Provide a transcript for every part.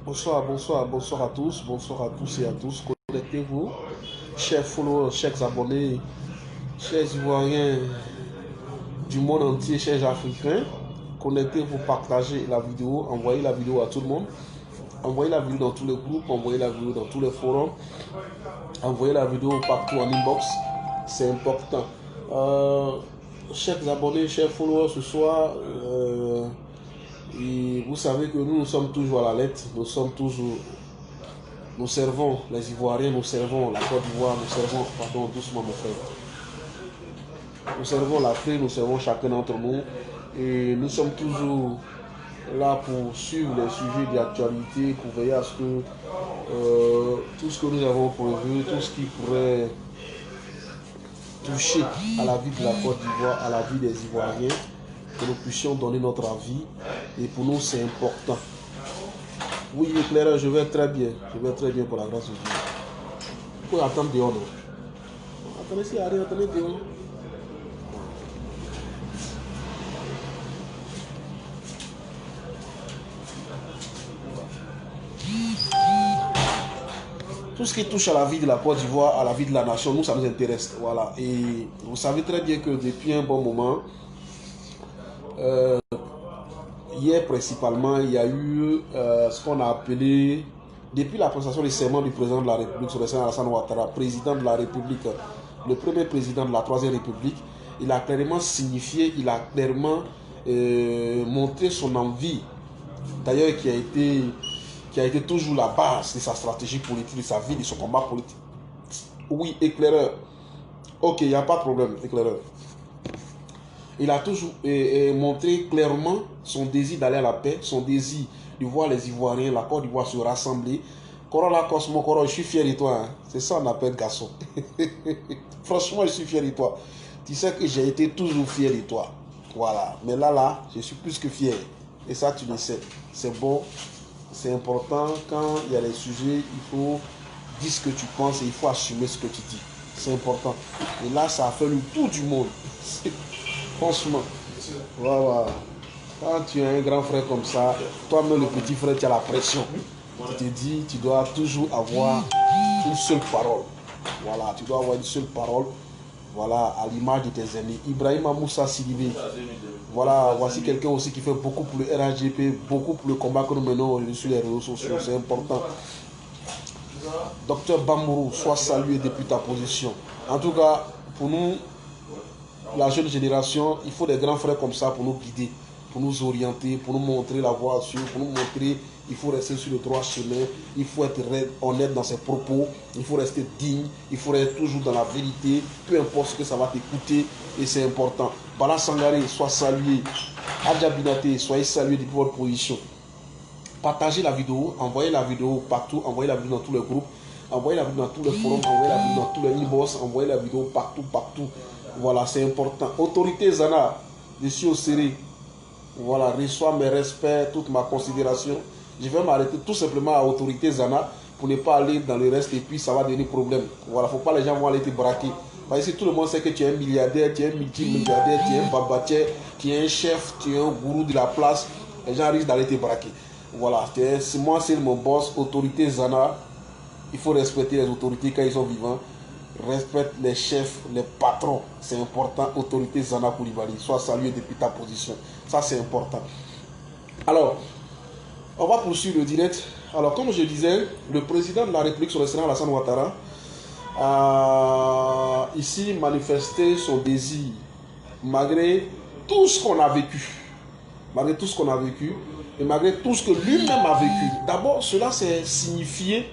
Bonsoir à tous et à tous. Connectez-vous, chers followers, chers abonnés, chers Ivoiriens du monde entier, chers Africains. Connectez-vous, partagez la vidéo, envoyez la vidéo à tout le monde. Envoyez la vidéo dans tous les groupes, envoyez la vidéo dans tous les forums, envoyez la vidéo partout en inbox. C'est important. Chers abonnés, chers followers, ce soir, et vous savez que nous sommes toujours à la lettre, nous servons les Ivoiriens, nous servons la Côte d'Ivoire, nous servons, pardon, doucement mon frère, nous servons l'Afrique, nous servons chacun d'entre nous et nous sommes toujours là pour suivre les sujets d'actualité, pour veiller à ce que tout ce que nous avons prévu, tout ce qui pourrait toucher à la vie de la Côte d'Ivoire, à la vie des Ivoiriens, que nous puissions donner notre avis. Et pour nous, c'est important. Oui, éclaireur, je vais très bien. Je vais très bien pour la grâce de Dieu. Vous pouvez attendre dehors, non? Attendez, s'il y a rien, attendez dehors. Tout ce qui touche à la vie de la Côte d'Ivoire, à la vie de la nation, nous, ça nous intéresse. Voilà. Et vous savez très bien que depuis un bon moment, hier principalement, il y a eu ce qu'on a appelé, depuis la présentation du serment du président de la République, sur le Sénat Alassane Ouattara, président de la République, le premier président de la Troisième République, il a clairement signifié, il a clairement montré son envie, d'ailleurs qui a été toujours la base de sa stratégie politique, de sa vie, de son combat politique. Oui, éclaireur. Ok, il n'y a pas de problème, éclaireur. Il a toujours montré clairement son désir d'aller à la paix, son désir de voir les Ivoiriens, la Côte d'Ivoire se rassembler. Corolla Cosmo, Coro, je suis fier de toi. Hein. C'est ça qu'on appelle garçon. Franchement, je suis fier de toi. Tu sais que j'ai été toujours fier de toi. Voilà. Mais là, je suis plus que fier. Et ça, tu le sais. C'est bon. C'est important. Quand il y a des sujets, il faut dire ce que tu penses et il faut assumer ce que tu dis. C'est important. Et là, ça a fait le tour du monde. Franchement, voilà. Quand tu as un grand frère comme ça, toi-même le petit frère, tu as la pression. Tu te dis, tu dois toujours avoir une seule parole. Voilà, tu dois avoir une seule parole. Voilà, à l'image de tes amis. Ibrahim Moussa Sidibé. Voilà, voici quelqu'un aussi qui fait beaucoup pour le RHGP, beaucoup pour le combat que nous menons sur les réseaux sociaux. C'est important. Docteur Bamourou, sois salué depuis ta position. En tout cas, pour nous, la jeune génération, il faut des grands frères comme ça pour nous guider, pour nous orienter, pour nous montrer la voie à suivre, pour nous montrer il faut rester sur le droit chemin, il faut être honnête dans ses propos, il faut rester digne, il faut être toujours dans la vérité, peu importe ce que ça va t'écouter, et c'est important. Bala Sangaré, sois salué. Adja Binate, soyez salué depuis votre position. Partagez la vidéo, envoyez la vidéo partout, envoyez la vidéo dans tous les groupes, envoyez la vidéo dans tous les forums, envoyez la vidéo dans tous les inbox, envoyez la vidéo partout. Voilà, c'est important. Autorité Zana, je suis au Séré. Voilà, reçois mes respects, toute ma considération. Je vais m'arrêter tout simplement à Autorité Zana pour ne pas aller dans le reste et puis ça va devenir problème. Voilà, faut pas les gens vont aller te braquer. Parce que tout le monde sait que tu es un milliardaire, tu es un multimilliardaire, tu es un babatier, tu es un chef, tu es un gourou de la place. Les gens risquent d'aller te braquer. Voilà, moi c'est mon boss, Autorité Zana. Il faut respecter les autorités quand ils sont vivants. Respecte les chefs, les patrons. C'est important. Autorité Zana Koulibaly. Sois salué depuis ta position. Ça, c'est important. Alors, on va poursuivre le direct. Alors, comme je disais, le président de la République sur le Sénat, Alassane Ouattara, a ici manifesté son désir, malgré tout ce qu'on a vécu. Malgré tout ce qu'on a vécu. Et malgré tout ce que lui-même a vécu. D'abord, cela s'est signifié.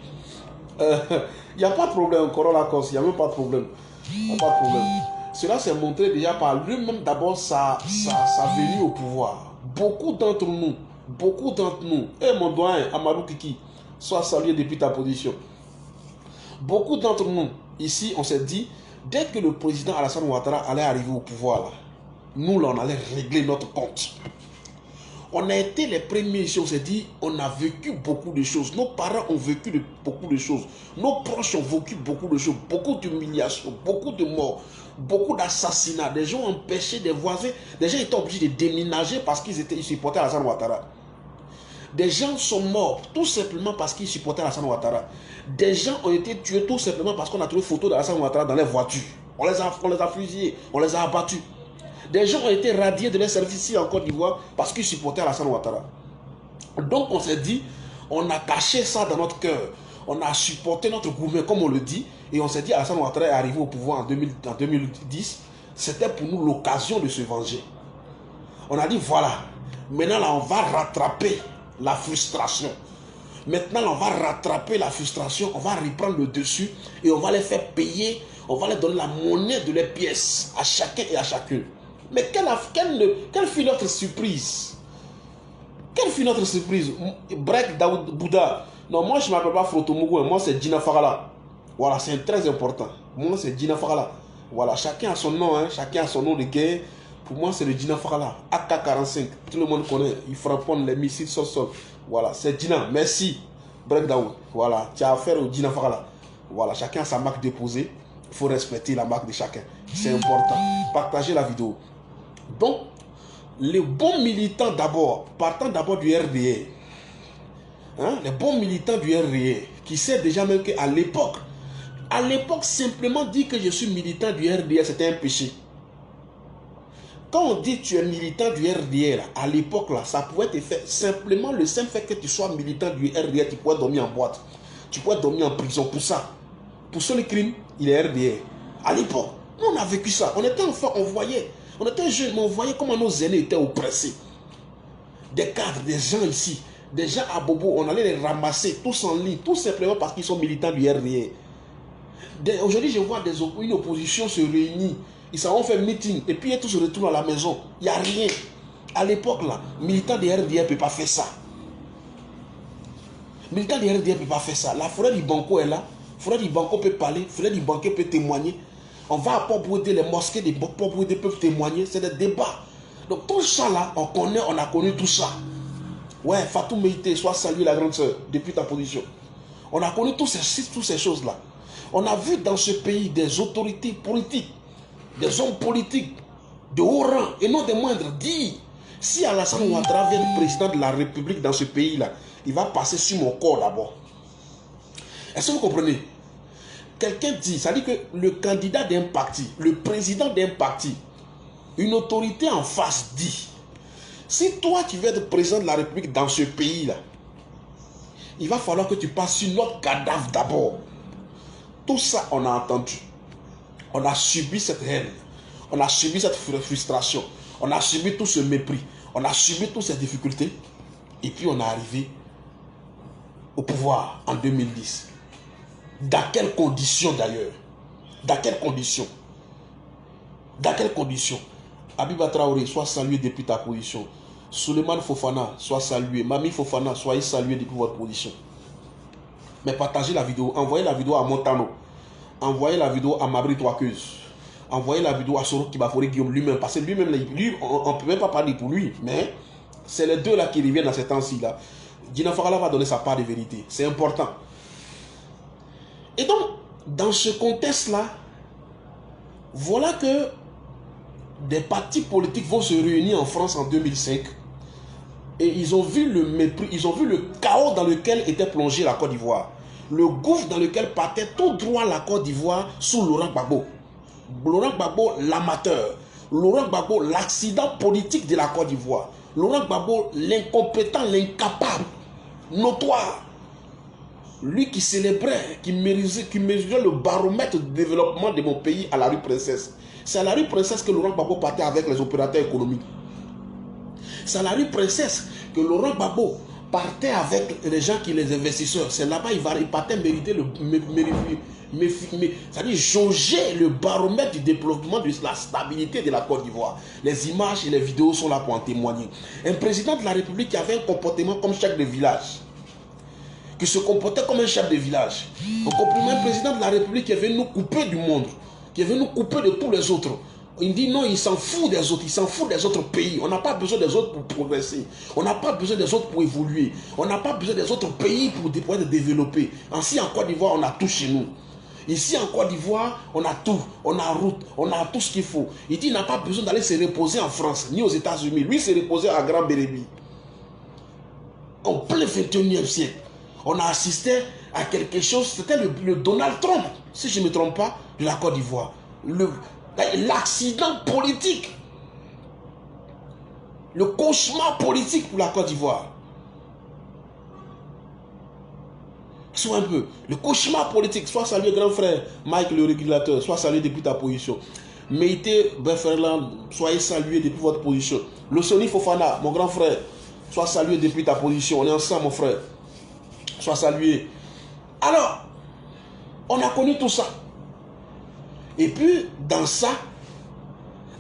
Il n'y a pas de problème, Corolla Cos, il n'y a même pas de problème. Il n'y a pas de problème. Cela s'est montré déjà par lui-même d'abord sa venue au pouvoir. Beaucoup d'entre nous, et mon doyen, Amadou Kiki, sois salué depuis ta position. Beaucoup d'entre nous, ici, on s'est dit, dès que le président Alassane Ouattara allait arriver au pouvoir, là, nous, là, on allait régler notre compte. On a été les premiers ici, on s'est dit, on a vécu beaucoup de choses. Nos parents ont vécu beaucoup de choses. Nos proches ont vécu beaucoup de choses. Beaucoup d'humiliations, beaucoup de morts, beaucoup d'assassinats. Des gens ont empêché des voisins. Des gens étaient obligés de déménager parce qu'ils supportaient Alassane Ouattara. Des gens sont morts tout simplement parce qu'ils supportaient Alassane Ouattara. Des gens ont été tués tout simplement parce qu'on a trouvé photo d'Alassane Ouattara dans les voitures. On les a fusillés, on les a abattus. Des gens ont été radiés de leur service ici en Côte d'Ivoire parce qu'ils supportaient Alassane Ouattara. Donc on s'est dit, on a caché ça dans notre cœur. On a supporté notre gouvernement comme on le dit. Et on s'est dit, Alassane Ouattara est arrivé au pouvoir en 2010. C'était pour nous l'occasion de se venger. On a dit, voilà, maintenant là, on va rattraper la frustration. Maintenant, on va rattraper la frustration, on va reprendre le dessus et on va les faire payer, on va leur donner la monnaie de leurs pièces à chacun et à chacune. Mais quelle fut notre surprise? Quelle fut notre surprise? Brek Daoud Bouddha. Non, moi je ne m'appelle pas Frotomougou, moi c'est Djina Fagala. Voilà, c'est très important. Moi c'est Djina Fagala. Voilà, chacun a son nom, hein, chacun a son nom de guerre. Pour moi, c'est le Djina Fagala. AK-45, tout le monde connaît. Il frappe les missiles sur sol. Voilà, c'est Djina. Merci, Brek Daoud. Voilà, tu as affaire au Djina Fagala. Voilà, chacun a sa marque déposée. Il faut respecter la marque de chacun. C'est important. Partagez la vidéo. Donc, les bons militants d'abord, partant d'abord du RDA. Hein, les bons militants du RDA, qui savent déjà même qu'à l'époque, simplement dire que je suis militant du RDA, c'était un péché. Quand on dit que tu es militant du RDA, à l'époque, ça pouvait te faire simplement le simple fait que tu sois militant du RDA, tu pourrais dormir en boîte. Tu pourrais dormir en prison pour ça. Pour ce crime, il est RDA. À l'époque, nous on a vécu ça. On était enfants, on voyait. On était jeunes, mais on voyait comment nos aînés étaient oppressés. Des cadres, des gens ici, des gens à Bobo, on allait les ramasser tous en ligne, tout simplement parce qu'ils sont militants du RDA. Aujourd'hui, je vois une opposition se réunir. Ils s'en vont faire meeting et puis ils tous se retournent à la maison. Il n'y a rien. À l'époque, là, militant de RDA ne peut pas faire ça. Militant de RDA ne peut pas faire ça. La forêt du Banco est là. Forêt du Banco peut parler. Forêt du Banco peut témoigner. On va à Port-Bouédé, les mosquées de Port-Bouédé peuvent témoigner. C'est des débats. Donc tout ça là, on a connu tout ça. Ouais, Fatou Meïté, sois salué la grande sœur, depuis ta position. On a connu toutes ces choses-là. On a vu dans ce pays des autorités politiques, des hommes politiques de haut rang et non des moindres dire, si Alassane Ouattara vient président de la République dans ce pays-là, il va passer sur mon corps d'abord. Est-ce que vous comprenez? Quelqu'un dit, ça dit que le candidat d'un parti, le président d'un parti, une autorité en face dit, si toi tu veux être président de la République dans ce pays-là, il va falloir que tu passes sur notre cadavre d'abord. Tout ça, on a entendu. On a subi cette haine. On a subi cette frustration. On a subi tout ce mépris. On a subi toutes ces difficultés. Et puis on est arrivé au pouvoir en 2010. Dans quelles conditions d'ailleurs? Dans quelles conditions? Dans quelles conditions? Abiba Traoré, sois salué depuis ta position. Souleymane Fofana, sois salué. Mami Fofana, soyez salué depuis votre position. Mais partagez la vidéo. Envoyez la vidéo à Montano. Envoyez la vidéo à Mabri Toakeuse. Envoyez la vidéo à Soro Kibafori Guillaume lui-même. Parce que lui-même, on ne peut même pas parler pour lui. Mais c'est les deux là qui reviennent dans ces temps-ci. Djina Fagala va donner sa part de vérité. C'est important. Et donc, dans ce contexte-là, voilà que des partis politiques vont se réunir en France en 2005. Et ils ont vu le mépris, ils ont vu le chaos dans lequel était plongée la Côte d'Ivoire. Le gouffre dans lequel partait tout droit la Côte d'Ivoire sous Laurent Gbagbo. Laurent Gbagbo, l'amateur. Laurent Gbagbo, l'accident politique de la Côte d'Ivoire. Laurent Gbagbo, l'incompétent, l'incapable, notoire. Lui qui célébrait, qui mesurait le baromètre de développement de mon pays à la rue Princesse. C'est à la rue Princesse que Laurent Gbagbo partait avec les opérateurs économiques. C'est à la rue Princesse que Laurent Gbagbo partait avec les gens qui les investisseurs. C'est là-bas il partait mériter c'est-à-dire jauger le baromètre du développement de la stabilité de la Côte d'Ivoire. Les images et les vidéos sont là pour en témoigner. Un président de la République qui avait un comportement comme chef de village, qui se comportait comme un chef de village. Un président de la République qui est venu nous couper du monde, qui est venu nous couper de tous les autres. Il dit non, il s'en fout des autres, il s'en fout des autres pays. On n'a pas besoin des autres pour progresser. On n'a pas besoin des autres pour évoluer. On n'a pas besoin des autres pays pour être développés. Ainsi, en Côte d'Ivoire, on a tout chez nous. Ici, en Côte d'Ivoire, on a tout. On a route, on a tout ce qu'il faut. Il dit il n'a pas besoin d'aller se reposer en France, ni aux États-Unis. Lui, se reposer à Grand Bérébi. en plein 21e siècle, on a assisté à quelque chose, c'était le Donald Trump, si je ne me trompe pas, de la Côte d'Ivoire. L'accident politique. Le cauchemar politique pour la Côte d'Ivoire. Soit un peu. Le cauchemar politique. Soit salué grand frère Mike le régulateur. Soit salué depuis ta position. Meïté Beferland, soyez salué depuis votre position. Losoni Fofana, mon grand frère. Sois salué depuis ta position. On est ensemble mon frère. Sois salué. Alors, on a connu tout ça. Et puis, dans ça,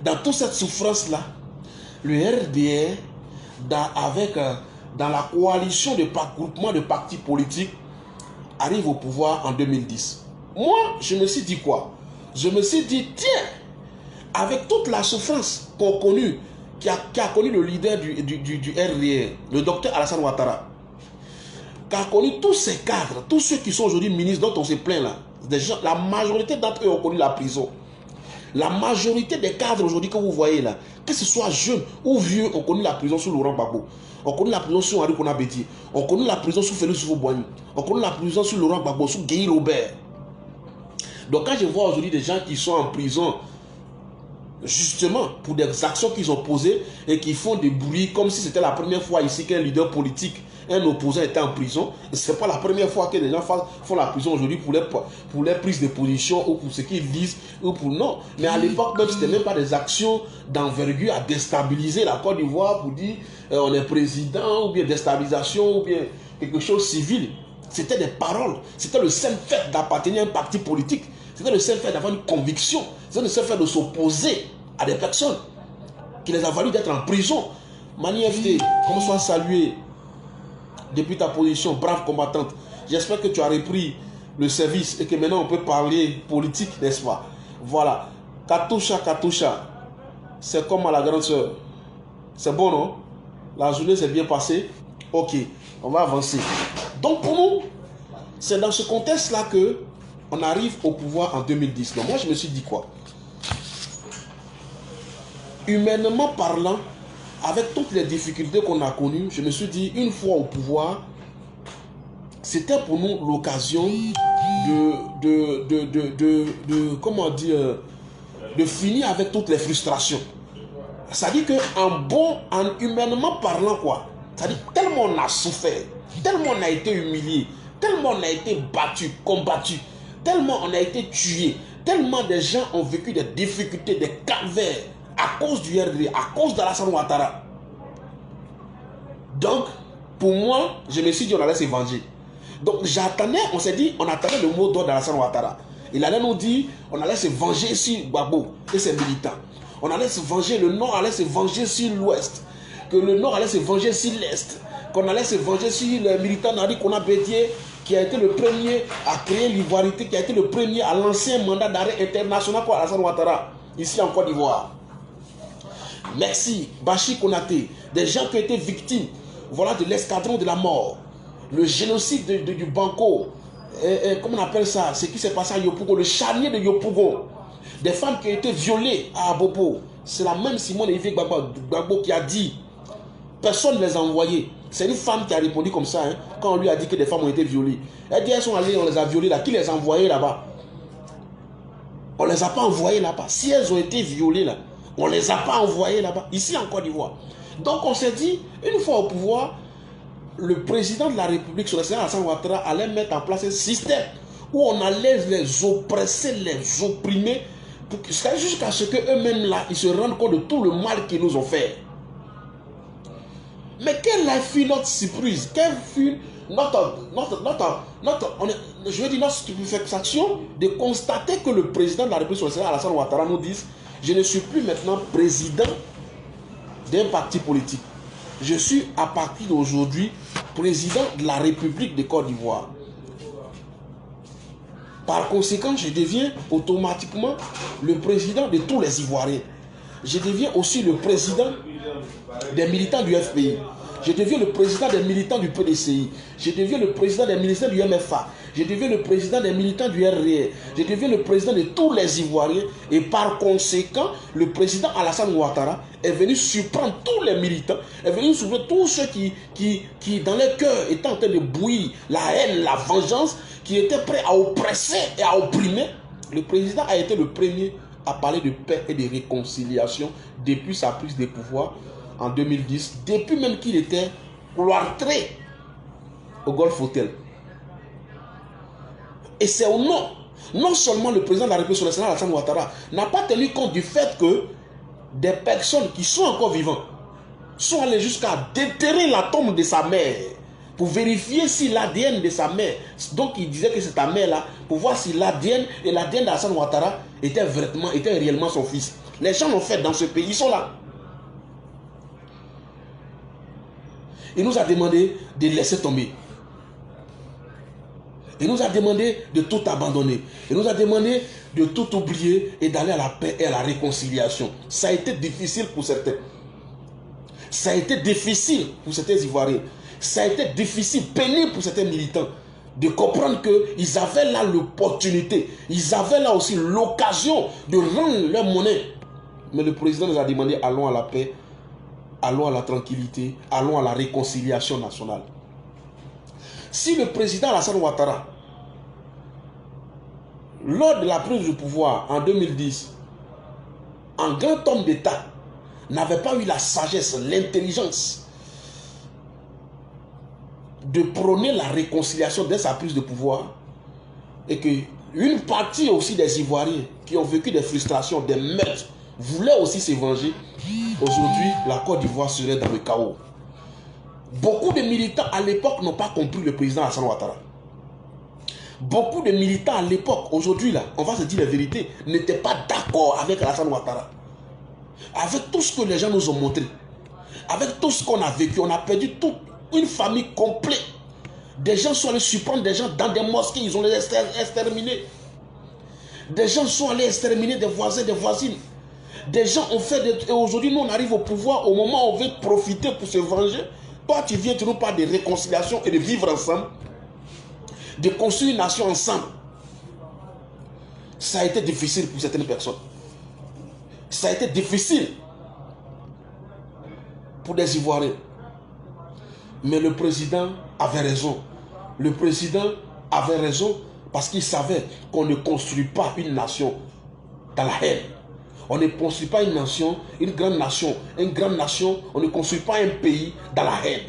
dans toute cette souffrance-là, le RDR, dans la coalition de groupement de partis politiques, arrive au pouvoir en 2010. Moi, je me suis dit quoi? Je me suis dit, tiens, avec toute la souffrance qu'on connu, qui a connu le leader du RDR, le docteur Alassane Ouattara, qui a connu tous ces cadres, tous ceux qui sont aujourd'hui ministres dont on se plaint là, la majorité d'entre eux ont connu la prison. La majorité des cadres aujourd'hui que vous voyez là, que ce soit jeunes ou vieux, ont connu la prison sous Laurent Gbagbo. On connaît la prison sous Henri Konabeti. On connaît la prison sous Félix Houphouët-Boigny. On connaît la prison sous Laurent Gbagbo, sous Guy Robert. Donc quand je vois aujourd'hui des gens qui sont en prison, justement pour des actions qu'ils ont posées et qui font des bruits comme si c'était la première fois ici qu'un leader politique, un opposant était en prison, ce n'est pas la première fois que les gens font la prison aujourd'hui pour les prises de position ou pour ce qu'ils disent ou pour non. Mais à l'époque même, ce n'était même pas des actions d'envergure à déstabiliser la Côte d'Ivoire pour dire on est président ou bien déstabilisation ou bien quelque chose civil. C'était des paroles, c'était le simple fait d'appartenir à un parti politique, c'était le simple fait d'avoir une conviction, c'était le simple fait de s'opposer à des personnes qui les a valu d'être en prison. Mani FT, comment soit salué depuis ta position, brave combattante. J'espère que tu as repris le service et que maintenant on peut parler politique, n'est-ce pas? Voilà. Katoucha, c'est comme à la grande soeur. C'est bon, non? La journée s'est bien passée. Ok, on va avancer. Donc pour nous, c'est dans ce contexte-là que on arrive au pouvoir en 2010. Donc moi je me suis dit quoi? Humainement parlant, avec toutes les difficultés qu'on a connues, je me suis dit, une fois au pouvoir, c'était pour nous l'occasion comment dire, de finir avec toutes les frustrations. Ça dit que humainement parlant, quoi, ça dit tellement on a souffert, tellement on a été humilié, tellement on a été battu, combattu, tellement on a été tué, tellement des gens ont vécu des difficultés, des calvaires, à cause du RD, à cause d'Alassane Ouattara. Donc, pour moi, je me suis dit, on allait se venger. Donc, j'attendais, on s'est dit, on attendait le mot d'ordre d'Alassane Ouattara. Il allait nous dire, on allait se venger sur Gbagbo et ses militants. On allait se venger, le Nord allait se venger sur l'Ouest. Que le Nord allait se venger sur l'Est. Qu'on allait se venger sur les militants d'Henri Konabeti, qui a été le premier à créer l'ivoirité, qui a été le premier à lancer un mandat d'arrêt international pour Alassane Ouattara, ici en Côte d'Ivoire. Merci, Bachir Konaté, des gens qui ont été victimes, voilà, de l'escadron de la mort, le génocide du Banco, comment on appelle ça, ce qui s'est passé à Yopougon, le charnier de Yopougon, des femmes qui ont été violées à Abobo. C'est la même Simone Yves Gbagbo qui a dit, personne ne les a envoyés. C'est une femme qui a répondu comme ça, hein, quand on lui a dit que des femmes ont été violées. Elle dit, elles sont allées, on les a violées là. Qui les a envoyées là-bas? On ne les a pas envoyées là-bas. Si elles ont été violées là, on ne les a pas envoyées là-bas, ici en Côte d'Ivoire. Donc on s'est dit, une fois au pouvoir, le président de la République, sur le Sénat Alassane Ouattara, allait mettre en place un système où on allait les oppresser, les opprimer, jusqu'à ce qu'eux-mêmes là, ils se rendent compte de tout le mal qu'ils nous ont fait. Mais quelle fut notre surprise? Quelle fut notre stupéfaction de constater que le président de la République sur le Sénat Alassane Ouattara nous dise, je ne suis plus maintenant président d'un parti politique. Je suis à partir d'aujourd'hui président de la République de Côte d'Ivoire. Par conséquent, je deviens automatiquement le président de tous les Ivoiriens. Je deviens aussi le président des militants du FPI. Je deviens le président des militants du PDCI. Je deviens le président des militants du MFA. Je deviens le président des militants du RDR. Je deviens le président de tous les Ivoiriens. Et par conséquent, le président Alassane Ouattara est venu surprendre tous les militants, est venu surprendre tous ceux qui dans leur cœur, étaient en train de bouillir la haine, la vengeance, qui étaient prêts à oppresser et à opprimer. Le président a été le premier à parler de paix et de réconciliation depuis sa prise de pouvoir en 2010, depuis même qu'il était cloîtré au Golf Hotel. Et c'est au nom, non seulement le président de la République nationale, Alassane Ouattara, n'a pas tenu compte du fait que des personnes qui sont encore vivantes sont allées jusqu'à déterrer la tombe de sa mère pour vérifier si l'ADN de sa mère, donc il disait que c'est ta mère là, pour voir si l'ADN et l'ADN d'Alassane Ouattara était réellement son fils. Les gens l'ont fait dans ce pays, ils sont là. Il nous a demandé de laisser tomber. Il nous a demandé de tout abandonner. Il nous a demandé de tout oublier et d'aller à la paix et à la réconciliation. Ça a été difficile pour certains. Ça a été difficile pour certains Ivoiriens. Ça a été difficile, pénible pour certains militants de comprendre qu'ils avaient là l'opportunité. Ils avaient là aussi l'occasion de rendre leur monnaie. Mais le président nous a demandé, allons à la paix, allons à la tranquillité, allons à la réconciliation nationale. Si le président Alassane Ouattara, lors de la prise de pouvoir en 2010, en grand homme d'État, n'avait pas eu la sagesse, l'intelligence de prôner la réconciliation dès sa prise de pouvoir, et qu'une partie aussi des Ivoiriens qui ont vécu des frustrations, des meurtres, voulaient aussi se venger, aujourd'hui la Côte d'Ivoire serait dans le chaos. Beaucoup de militants à l'époque n'ont pas compris le président Alassane Ouattara. Beaucoup de militants à l'époque, aujourd'hui là, on va se dire la vérité, n'étaient pas d'accord avec Alassane Ouattara. Avec tout ce que les gens nous ont montré, avec tout ce qu'on a vécu, on a perdu toute une famille complète. Des gens sont allés surprendre des gens dans des mosquées, ils ont les exterminés. Des gens sont allés exterminer des voisins, des voisines. Des gens ont fait des... Et aujourd'hui, nous on arrive au pouvoir, au moment où on veut profiter pour se venger. Toi, tu viens, tu nous parles de réconciliation et de vivre ensemble, de construire une nation ensemble. Ça a été difficile pour certaines personnes. Ça a été difficile pour des Ivoiriens. Mais le président avait raison. Le président avait raison parce qu'il savait qu'on ne construit pas une nation dans la haine. On ne construit pas une nation, une grande nation, on ne construit pas un pays dans la haine,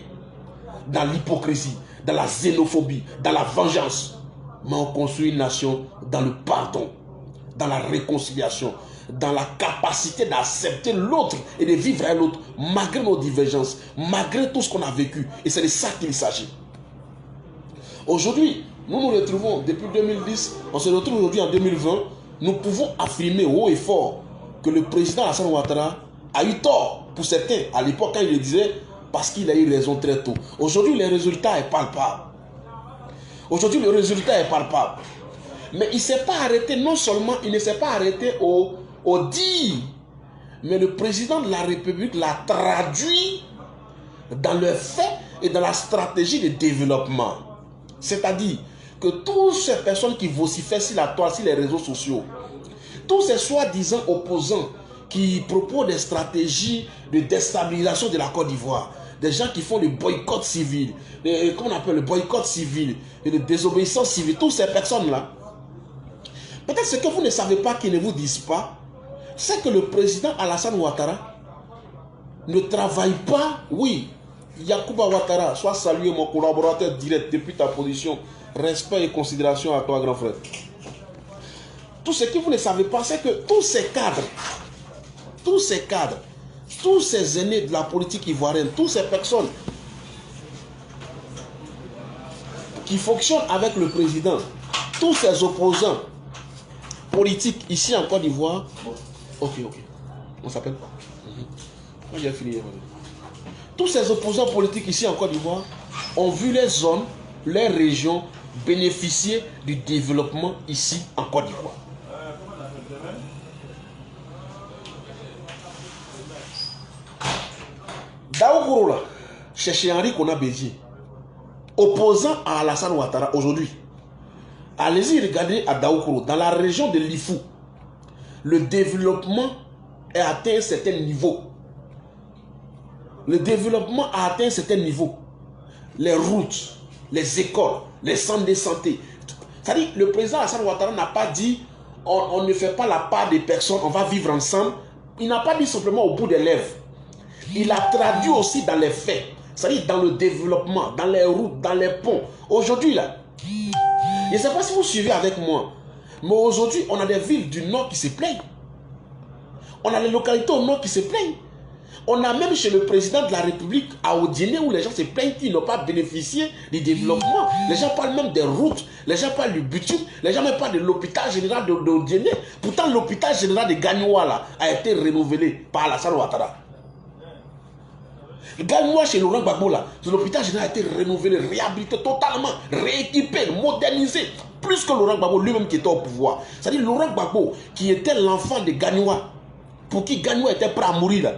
dans l'hypocrisie, dans la xénophobie, dans la vengeance. Mais on construit une nation dans le pardon, dans la réconciliation, dans la capacité d'accepter l'autre et de vivre avec l'autre, malgré nos divergences, malgré tout ce qu'on a vécu. Et c'est de ça qu'il s'agit. Aujourd'hui, nous nous retrouvons depuis 2010, on se retrouve aujourd'hui en 2020, nous pouvons affirmer haut et fort que le président Alassane Ouattara a eu tort pour certains à l'époque quand il le disait, parce qu'il a eu raison très tôt. Aujourd'hui, le résultat est palpable. Aujourd'hui, le résultat est palpable. Mais il ne s'est pas arrêté, non seulement il ne s'est pas arrêté au dire, mais le président de la République l'a traduit dans le fait et dans la stratégie de développement. C'est-à-dire que toutes ces personnes qui vocifèrent sur la toile, sur les réseaux sociaux, tous ces soi-disant opposants qui proposent des stratégies de déstabilisation de la Côte d'Ivoire, des gens qui font le boycott civil, comment on appelle le boycott civil, et de désobéissance civile, toutes ces personnes-là, peut-être ce que vous ne savez pas, qu'ils ne vous disent pas, c'est que le président Alassane Ouattara ne travaille pas, oui, Yacouba Ouattara, sois salué mon collaborateur direct depuis ta position, respect et considération à toi grand frère. Tout ce que vous ne savez pas, c'est que tous ces cadres, tous ces aînés de la politique ivoirienne, toutes ces personnes qui fonctionnent avec le président, tous ces opposants politiques ici en Côte d'Ivoire, ok, on s'appelle pas. Moi j'ai fini. Tous ces opposants politiques ici en Côte d'Ivoire ont vu les zones, les régions bénéficier du développement ici en Côte d'Ivoire. Daoukourou là, cherchez Henri Kona Bédié, opposant à Alassane Ouattara aujourd'hui. Allez-y regarder à Daoukourou, dans la région de l'Ifou, le développement est atteint un certain niveau. le développement a atteint un certain niveau. Les routes, les écoles, les centres de santé. C'est-à-dire, le président Alassane Ouattara n'a pas dit on ne fait pas la part des personnes, on va vivre ensemble. Il n'a pas dit simplement au bout des lèvres. Il a traduit aussi dans les faits. C'est-à-dire dans le développement, dans les routes, dans les ponts. Aujourd'hui, là, je ne sais pas si vous suivez avec moi, mais aujourd'hui, on a des villes du nord qui se plaignent. On a les localités au nord qui se plaignent. On a même chez le président de la République à Odiéné où les gens se plaignent qu'ils n'ont pas bénéficié du développement. Les gens parlent même des routes, les gens parlent du bitume, les gens même parlent de l'hôpital général d'Odiéné. Pourtant, l'hôpital général de Gagnoua là, a été renouvelé par Alassane Ouattara. Gagnoua chez Laurent Gbagbo là, l'hôpital général a été renouvelé, réhabilité totalement, rééquipé, modernisé. Plus que Laurent Gbagbo lui-même qui était au pouvoir. C'est-à-dire Laurent Gbagbo qui était l'enfant de Gagnoua, pour qui Gagnoua était prêt à mourir là.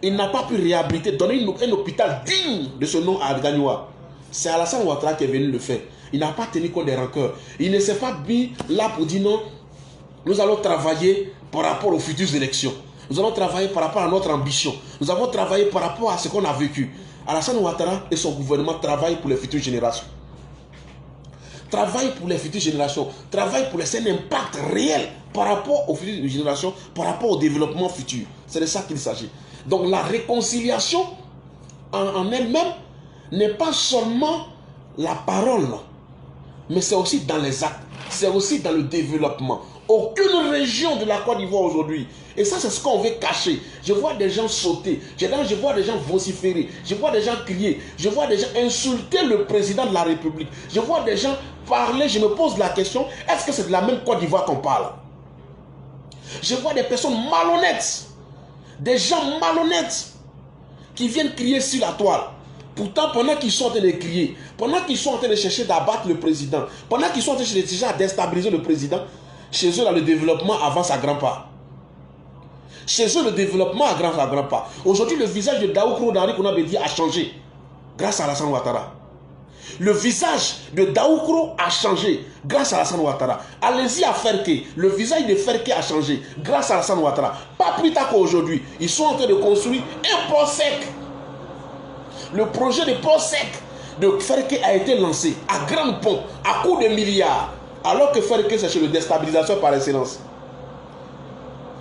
Il n'a pas pu réhabiliter, donner un hôpital digne de ce nom à Gagnoua. C'est Alassane Ouattara qui est venu le faire. Il n'a pas tenu compte des rancœurs. Il ne s'est pas mis là pour dire non, nous allons travailler par rapport aux futures élections. Nous allons travailler par rapport à notre ambition. Nous avons travaillé par rapport à ce qu'on a vécu. Alassane Ouattara et son gouvernement travaillent pour les futures générations. Travaille pour les futures générations. Travaille pour laisser un impact réel par rapport aux futures générations, par rapport au développement futur. C'est de ça qu'il s'agit. Donc la réconciliation en elle-même n'est pas seulement la parole, mais c'est aussi dans les actes, c'est aussi dans le développement. Aucune région de la Côte d'Ivoire aujourd'hui, et ça c'est ce qu'on veut cacher. Je vois des gens sauter, je vois des gens vociférer, je vois des gens crier, je vois des gens insulter le président de la République, je vois des gens parler, je me pose la question, est-ce que c'est de la même Côte d'Ivoire qu'on parle? Je vois des personnes malhonnêtes, des gens malhonnêtes qui viennent crier sur la toile. Pourtant, pendant qu'ils sont en train de crier, pendant qu'ils sont en train de chercher d'abattre le président, pendant qu'ils sont en train de chercher à déstabiliser le président, chez eux, là, le développement avance à grands pas. Chez eux, le développement avance à grands pas. Aujourd'hui, le visage de Daoukro d'Henri Kounabedi a changé grâce à Alassane Ouattara. Le visage de Daoukro a changé grâce à Alassane Ouattara. Allez-y à Ferké. Le visage de Ferké a changé grâce à Alassane Ouattara. Pas plus tard qu'aujourd'hui, ils sont en train de construire un port sec. Le projet de port sec de Ferké a été lancé à grands ponts, à coups de milliards. Alors que Ferké, c'est chez le déstabilisation par excellence.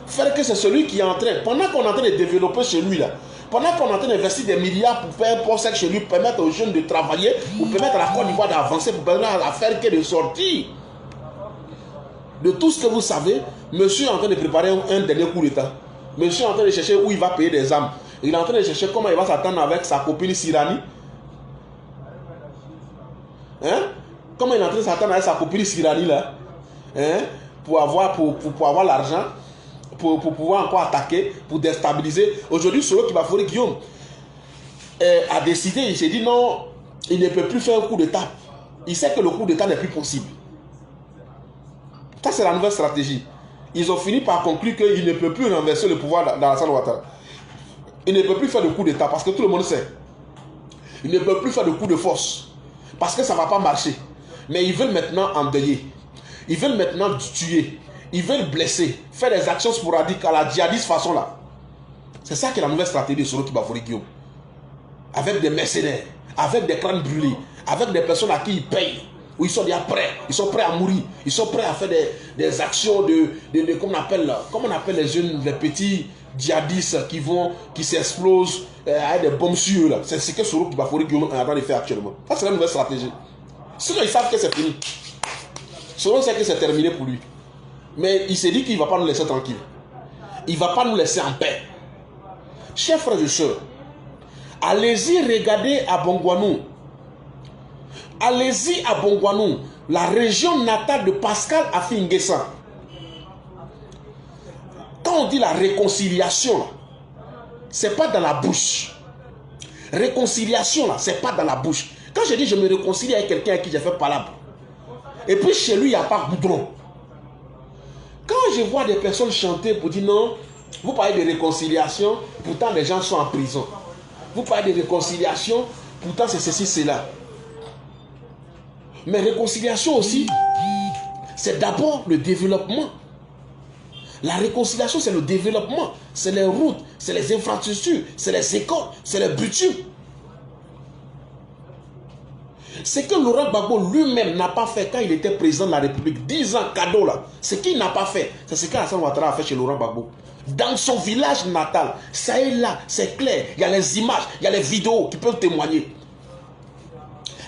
Ferké, c'est celui qui est en train, pendant qu'on est en train de développer chez lui, là, pendant qu'on est en train d'investir des milliards pour faire un port sec chez lui, pour permettre aux jeunes de travailler, pour permettre à la Côte d'Ivoire d'avancer, pour permettre à Ferké de sortir de tout ce que vous savez, monsieur est en train de préparer un dernier coup d'État. Monsieur est en train de chercher où il va payer des armes. Il est en train de chercher comment il va s'attendre avec sa copine Sirani. Hein? Comment il est en train de s'attendre avec sa copine Sirani là, hein? pour avoir l'argent, pour pouvoir encore attaquer, pour déstabiliser. Aujourd'hui, celui qui va faire Guillaume a décidé, il s'est dit non, il ne peut plus faire un coup d'État. Il sait que le coup d'État n'est plus possible. Ça, c'est la nouvelle stratégie. Ils ont fini par conclure qu'il ne peut plus renverser le pouvoir d'Alassane Ouattara. Il ne peut plus faire de coup d'État parce que tout le monde sait. Il ne peut plus faire de coup de force parce que ça ne va pas marcher. Mais ils veulent maintenant endeuiller. Ils veulent maintenant tuer. Ils veulent blesser. Faire des actions sporadiques à la djihadiste façon là. C'est ça qui est la nouvelle stratégie de Soro Kibafori Guillaume. Avec des mercenaires, avec des crânes brûlés, avec des personnes à qui ils payent. Où ils sont déjà prêts. Ils sont prêts à mourir. Ils sont prêts à faire des actions comment on appelle les jeunes, les petits djihadistes qui s'explosent avec des bombes sur eux là. C'est ce que Soro Kibafori Guillaume est en train de faire actuellement. Ça c'est la nouvelle stratégie. Sinon ils savent que c'est fini. Soro sait que c'est terminé pour lui. Mais il s'est dit qu'il ne va pas nous laisser tranquilles. Il ne va pas nous laisser en paix. Chers frères et sœurs, allez-y regarder à Bongouanou. Allez-y à Bongouanou, la région natale de Pascal Affi N'Guessan. Quand on dit la réconciliation, ce n'est pas dans la bouche. Réconciliation, ce n'est pas dans la bouche. Quand je dis je me réconcilie avec quelqu'un avec qui j'ai fait palabre, et puis chez lui, il n'y a pas goudron. Quand je vois des personnes chanter pour dire non, vous parlez de réconciliation, pourtant les gens sont en prison. Vous parlez de réconciliation, pourtant c'est ceci, c'est là. Mais réconciliation aussi, c'est d'abord le développement. La réconciliation, c'est le développement, c'est les routes, c'est les infrastructures, c'est les écoles, c'est les bitumes. Ce que Laurent Gbagbo lui-même n'a pas fait quand il était président de la République, 10 ans cadeau là, ce qu'il n'a pas fait, c'est ce qu'Alassane Ouattara a fait chez Laurent Gbagbo. Dans son village natal, ça est là, c'est clair, il y a les images, il y a les vidéos qui peuvent témoigner.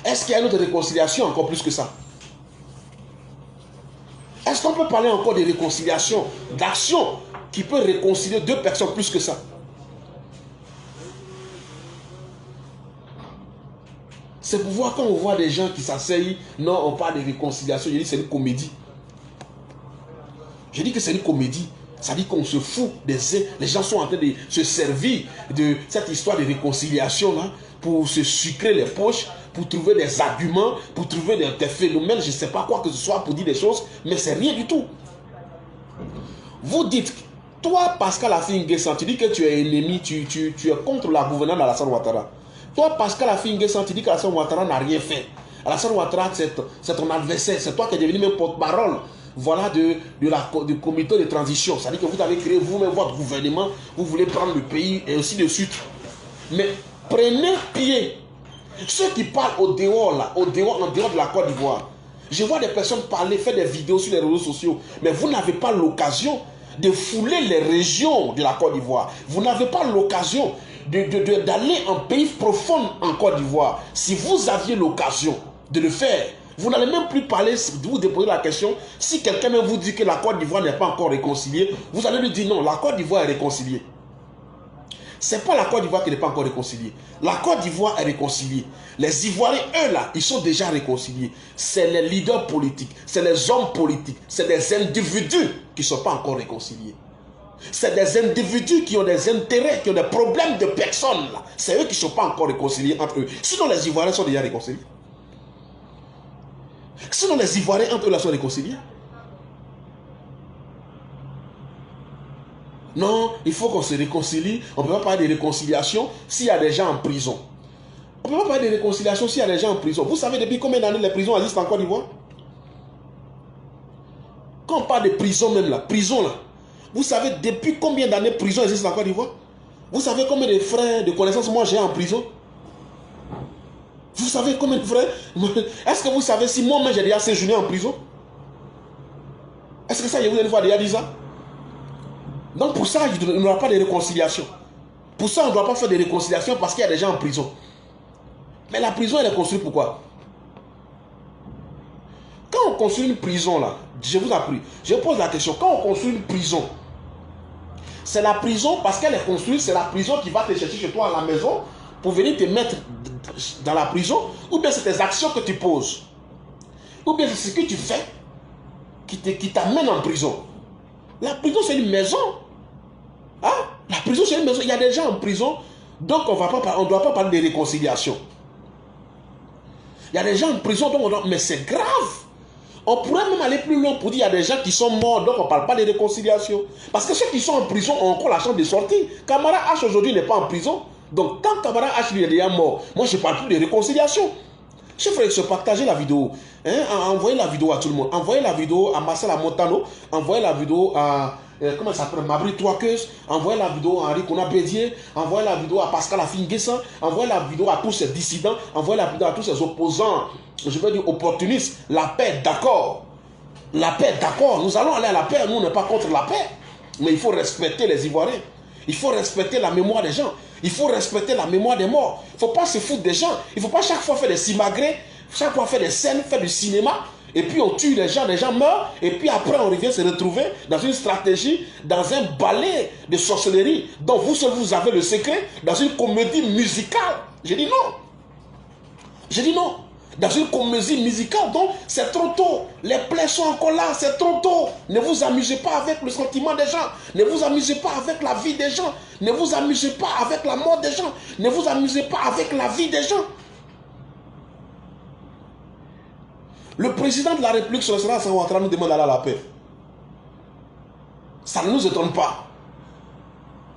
Est-ce qu'il y a une autre réconciliation encore plus que ça? Est-ce qu'on peut parler encore de réconciliation, d'action qui peut réconcilier deux personnes plus que ça? C'est pour voir quand on voit des gens qui s'asseyent, non, on parle de réconciliation, je dis c'est une comédie. Je dis que c'est une comédie. Ça dit qu'on se fout les gens sont en train de se servir de cette histoire de réconciliation là pour se sucrer les poches, pour trouver des arguments, pour trouver des phénomènes, je ne sais pas quoi que ce soit pour dire des choses, mais c'est rien du tout. Vous dites, toi Pascal Affi-N'Guessan, tu dis que tu es ennemi, tu es contre la gouvernance d'Alassane Ouattara. Toi Pascal Affi-N'Guessan, tu dis qu'Alassane Ouattara n'a rien fait. Alassane Ouattara, c'est ton adversaire, c'est toi qui es devenu même porte-parole. Voilà du comité de transition. C'est-à-dire que vous avez créé vous-même votre gouvernement, vous voulez prendre le pays et ainsi de suite. Mais prenez pied. Ceux qui parlent au dehors, là, en dehors de la Côte d'Ivoire, je vois des personnes parler, faire des vidéos sur les réseaux sociaux, mais vous n'avez pas l'occasion de fouler les régions de la Côte d'Ivoire. Vous n'avez pas l'occasion d'aller en pays profond en Côte d'Ivoire. Si vous aviez l'occasion de le faire, vous n'allez même plus parler, vous déposer la question. Si quelqu'un même vous dit que la Côte d'Ivoire n'est pas encore réconciliée, vous allez lui dire non, la Côte d'Ivoire est réconciliée. Ce n'est pas la Côte d'Ivoire qui n'est pas encore réconciliée. La Côte d'Ivoire est réconciliée. Les Ivoiriens, eux là, ils sont déjà réconciliés. C'est les leaders politiques, c'est les hommes politiques, c'est des individus qui ne sont pas encore réconciliés. C'est des individus qui ont des intérêts, qui ont des problèmes de personnes. C'est eux qui ne sont pas encore réconciliés entre eux. Sinon, les Ivoiriens sont déjà réconciliés. Sinon, les Ivoiriens entre eux là sont réconciliés. Non, il faut qu'on se réconcilie. On ne peut pas parler de réconciliation s'il y a des gens en prison. On ne peut pas parler de réconciliation s'il y a des gens en prison. Vous savez depuis combien d'années les prisons existent en Côte d'Ivoire? Quand on parle de prison même là, prison là, vous savez depuis combien d'années prison existe en Côte d'Ivoire? Vous savez combien de frères, de connaissances moi j'ai en prison? Vous savez combien de frères? Est-ce que vous savez si moi-même j'ai déjà séjourné en prison? Est-ce que ça, je vous ai une fois déjà dit ça? Donc pour ça, il n'y aura pas de réconciliation. Pour ça, on ne doit pas faire de réconciliation parce qu'il y a des gens en prison. Mais la prison, elle est construite pourquoi? Quand on construit une prison là, je vous appris, je pose la question, quand on construit une prison, c'est la prison parce qu'elle est construite, c'est la prison qui va te chercher chez toi à la maison pour venir te mettre dans la prison, ou bien c'est tes actions que tu poses, ou bien c'est ce que tu fais qui t'amène en prison. La prison c'est une maison. Hein? La prison c'est une maison. Il y a des gens en prison, donc on ne doit pas parler de réconciliation. Il y a des gens en prison, donc mais c'est grave. On pourrait même aller plus loin pour dire qu'il y a des gens qui sont morts, donc on ne parle pas de réconciliation. Parce que ceux qui sont en prison ont encore la chance de sortir. Camara H aujourd'hui n'est pas en prison. Donc quand Camara H lui est déjà mort, moi je ne parle plus de réconciliation. Chers frères, se partager la vidéo. Hein, envoyez la vidéo à tout le monde. Envoyez la vidéo à Marcel Montano. Envoyez la vidéo à comment ça s'appelle, Mabri Touakeuse. Envoyez la vidéo à Henri Kona Bédier. Envoyez la vidéo à Pascal Affi-N'Guessan. Envoyez la vidéo à tous ces dissidents. Envoyez la vidéo à tous ces opposants, je veux dire opportunistes. La paix, d'accord. La paix, d'accord. Nous allons aller à la paix. Nous, on n'est pas contre la paix. Mais il faut respecter les Ivoiriens. Il faut respecter la mémoire des gens. Il faut respecter la mémoire des morts. Il ne faut pas se foutre des gens. Il ne faut pas chaque fois faire des simagrées, chaque fois faire des scènes, faire du cinéma. Et puis on tue les gens meurent. Et puis après on revient se retrouver dans une stratégie, dans un ballet de sorcellerie dont vous seul vous avez le secret, dans une comédie musicale. J'ai dit non. J'ai dit non. Dans une comédie musicale, donc c'est trop tôt. Les plaies sont encore là, c'est trop tôt. Ne vous amusez pas avec le sentiment des gens. Ne vous amusez pas avec la vie des gens. Ne vous amusez pas avec la mort des gens. Ne vous amusez pas avec la vie des gens. Le président de la République, Alassane Ouattara, nous demande d'aller à la paix. Ça ne nous étonne pas.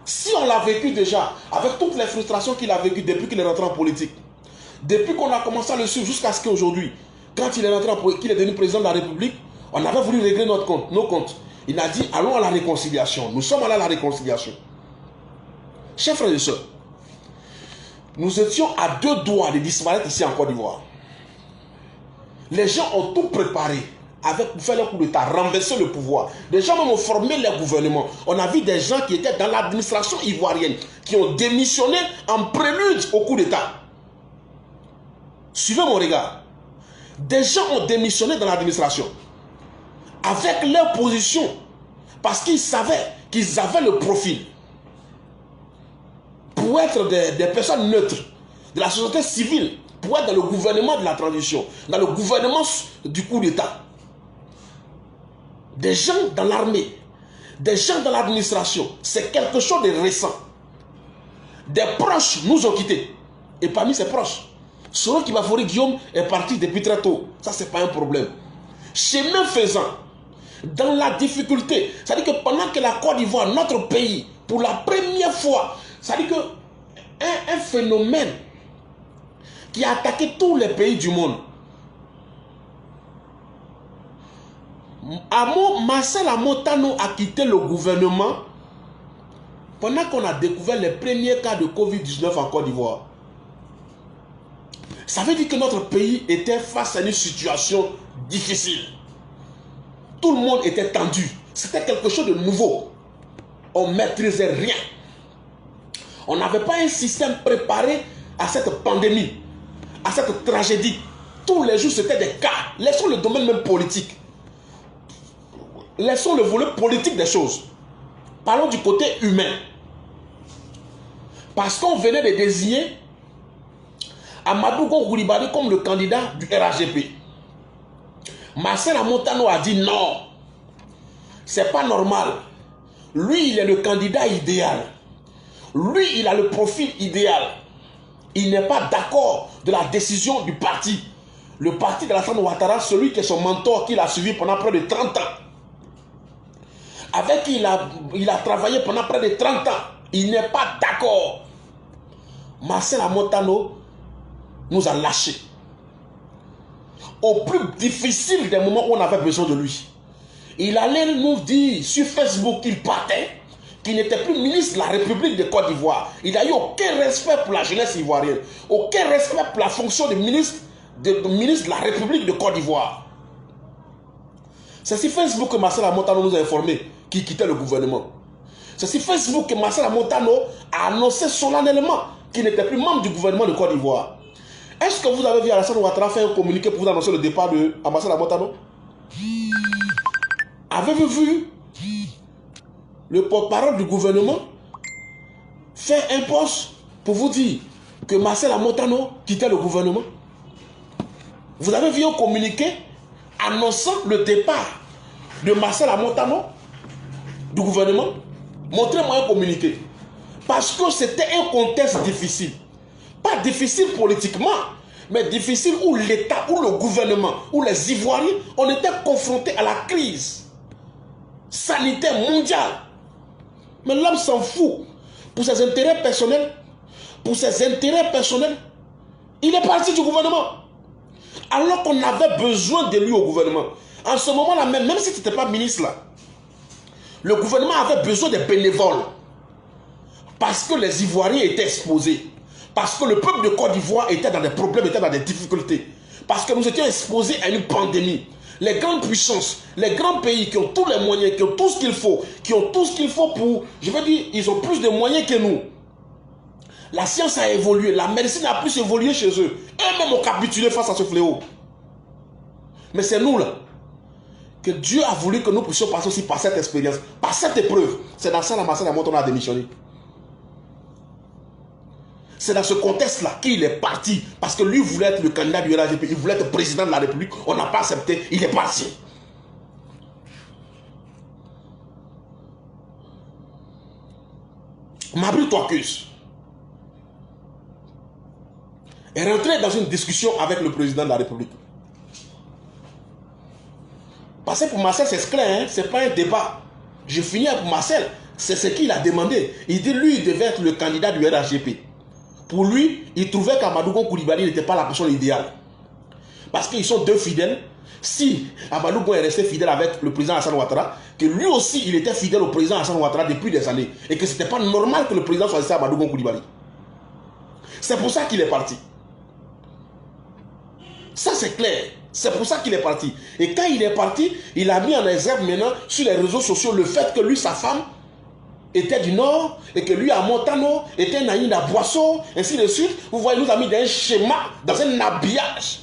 Si on l'a vécu déjà, avec toutes les frustrations qu'il a vécues depuis qu'il est rentré en politique, depuis qu'on a commencé à le suivre jusqu'à ce qu'aujourd'hui, quand il est rentré, qu'il est devenu président de la République, on avait voulu régler nos comptes. Il a dit, allons à la réconciliation. Nous sommes allés à la réconciliation. Chers frères et sœurs, nous étions à 2 doigts de disparaître ici en Côte d'Ivoire. Les gens ont tout préparé pour faire le coup d'État, renverser le pouvoir. Les gens même ont formé les gouvernements. On a vu des gens qui étaient dans l'administration ivoirienne, qui ont démissionné en prélude au coup d'État. Suivez mon regard. Des gens ont démissionné dans l'administration avec leur position parce qu'ils savaient qu'ils avaient le profil pour être des personnes neutres de la société civile, pour être dans le gouvernement de la transition, dans le gouvernement du coup d'État. Des gens dans l'armée, des gens dans l'administration, c'est quelque chose de récent. Des proches nous ont quittés. Et parmi ces proches, Soro Kibafori Guillaume est parti depuis très tôt. Ça, c'est pas un problème. Chemin faisant, dans la difficulté, c'est-à-dire que pendant que la Côte d'Ivoire, notre pays, pour la première fois, c'est-à-dire que un phénomène qui a attaqué tous les pays du monde. Marcel Amotano a quitté le gouvernement pendant qu'on a découvert les premiers cas de Covid-19 en Côte d'Ivoire. Ça veut dire que notre pays était face à une situation difficile. Tout le monde était tendu. C'était quelque chose de nouveau. On ne maîtrisait rien. On n'avait pas un système préparé à cette pandémie, à cette tragédie. Tous les jours, c'était des cas. Laissons le domaine même politique. Laissons le volet politique des choses. Parlons du côté humain. Parce qu'on venait de désigner Amadou Koulibaly comme le candidat du RHDP. Marcel Amotano a dit non. C'est pas normal. Lui, il est le candidat idéal. Lui, il a le profil idéal. Il n'est pas d'accord de la décision du parti. Le parti de Alassane Ouattara, celui qui est son mentor, qu'il a suivi pendant près de 30 ans. Avec qui il a travaillé pendant près de 30 ans. Il n'est pas d'accord. Marcel Amotano nous a lâchés. Au plus difficile des moments où on avait besoin de lui. Il allait nous dire sur Facebook qu'il partait, qu'il n'était plus ministre de la République de Côte d'Ivoire. Il n'a eu aucun respect pour la jeunesse ivoirienne. Aucun respect pour la fonction de ministre de la République de Côte d'Ivoire. C'est sur Facebook que Marcel Amotano nous a informé qu'il quittait le gouvernement. C'est sur Facebook que Marcel Amotano a annoncé solennellement qu'il n'était plus membre du gouvernement de Côte d'Ivoire. Est-ce que vous avez vu Alassane Ouattara faire un communiqué pour vous annoncer le départ de Marcel Amotano? Avez-vous vu le porte-parole du gouvernement faire un poste pour vous dire que Marcel Amotano quittait le gouvernement? Vous avez vu un communiqué annonçant le départ de Marcel Amotano du gouvernement? Montrez-moi un communiqué. Parce que c'était un contexte difficile. Pas difficile politiquement, mais difficile où l'État, où le gouvernement, où les Ivoiriens, on était confrontés à la crise sanitaire mondiale. Mais l'homme s'en fout. Pour ses intérêts personnels, il est parti du gouvernement. Alors qu'on avait besoin de lui au gouvernement. En ce moment-là, même si tu n'étais pas ministre là, le gouvernement avait besoin des bénévoles. Parce que les Ivoiriens étaient exposés. Parce que le peuple de Côte d'Ivoire était dans des problèmes, était dans des difficultés. Parce que nous étions exposés à une pandémie. Les grandes puissances, les grands pays qui ont tous les moyens, qui ont tout ce qu'il faut, pour, je veux dire, ils ont plus de moyens que nous. La science a évolué, la médecine a plus évolué chez eux. Eux-mêmes ont capitulé face à ce fléau. Mais c'est nous là, que Dieu a voulu que nous puissions passer aussi par cette expérience, par cette épreuve. C'est dans ça que Marcel Amotano a démissionné. C'est dans ce contexte-là qu'il est parti. Parce que lui voulait être le candidat du RHDP. Il voulait être président de la République. On n'a pas accepté. Il est parti. Mabri Touakus est rentré dans une discussion avec le président de la République. Parce que pour Marcel, c'est clair, hein? Ce n'est pas un débat. Je finis avec Marcel. C'est ce qu'il a demandé. Il dit lui, il devait être le candidat du RHDP. Pour lui, il trouvait qu'Amadou Koulibaly n'était pas la personne idéale. Parce qu'ils sont deux fidèles. Si Amadou est resté fidèle avec le président Alassane Ouattara, que lui aussi, il était fidèle au président Alassane Ouattara depuis des années. Et que ce n'était pas normal que le président choisisse Amadou Gon Coulibaly. C'est pour ça qu'il est parti. Ça, c'est clair. C'est pour ça qu'il est parti. Et quand il est parti, il a mis en exergue maintenant sur les réseaux sociaux le fait que lui, sa femme, était du Nord, et que lui, à Montano, était Naïd à Boisseau, ainsi de suite. Vous voyez, il nous a mis dans un schéma, dans un habillage.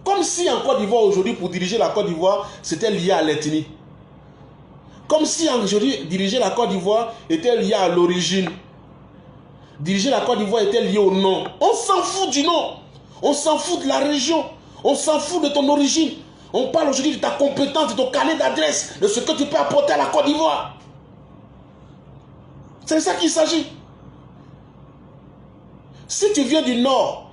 Comme si en Côte d'Ivoire, aujourd'hui, pour diriger la Côte d'Ivoire, c'était lié à l'ethnie. Comme si aujourd'hui, diriger la Côte d'Ivoire était lié à l'origine. Diriger la Côte d'Ivoire était lié au nom. On s'en fout du nom. On s'en fout de la région. On s'en fout de ton origine. On parle aujourd'hui de ta compétence, de ton carnet d'adresse, de ce que tu peux apporter à la Côte d'Ivoire. C'est ça qu'il s'agit. Si tu viens du Nord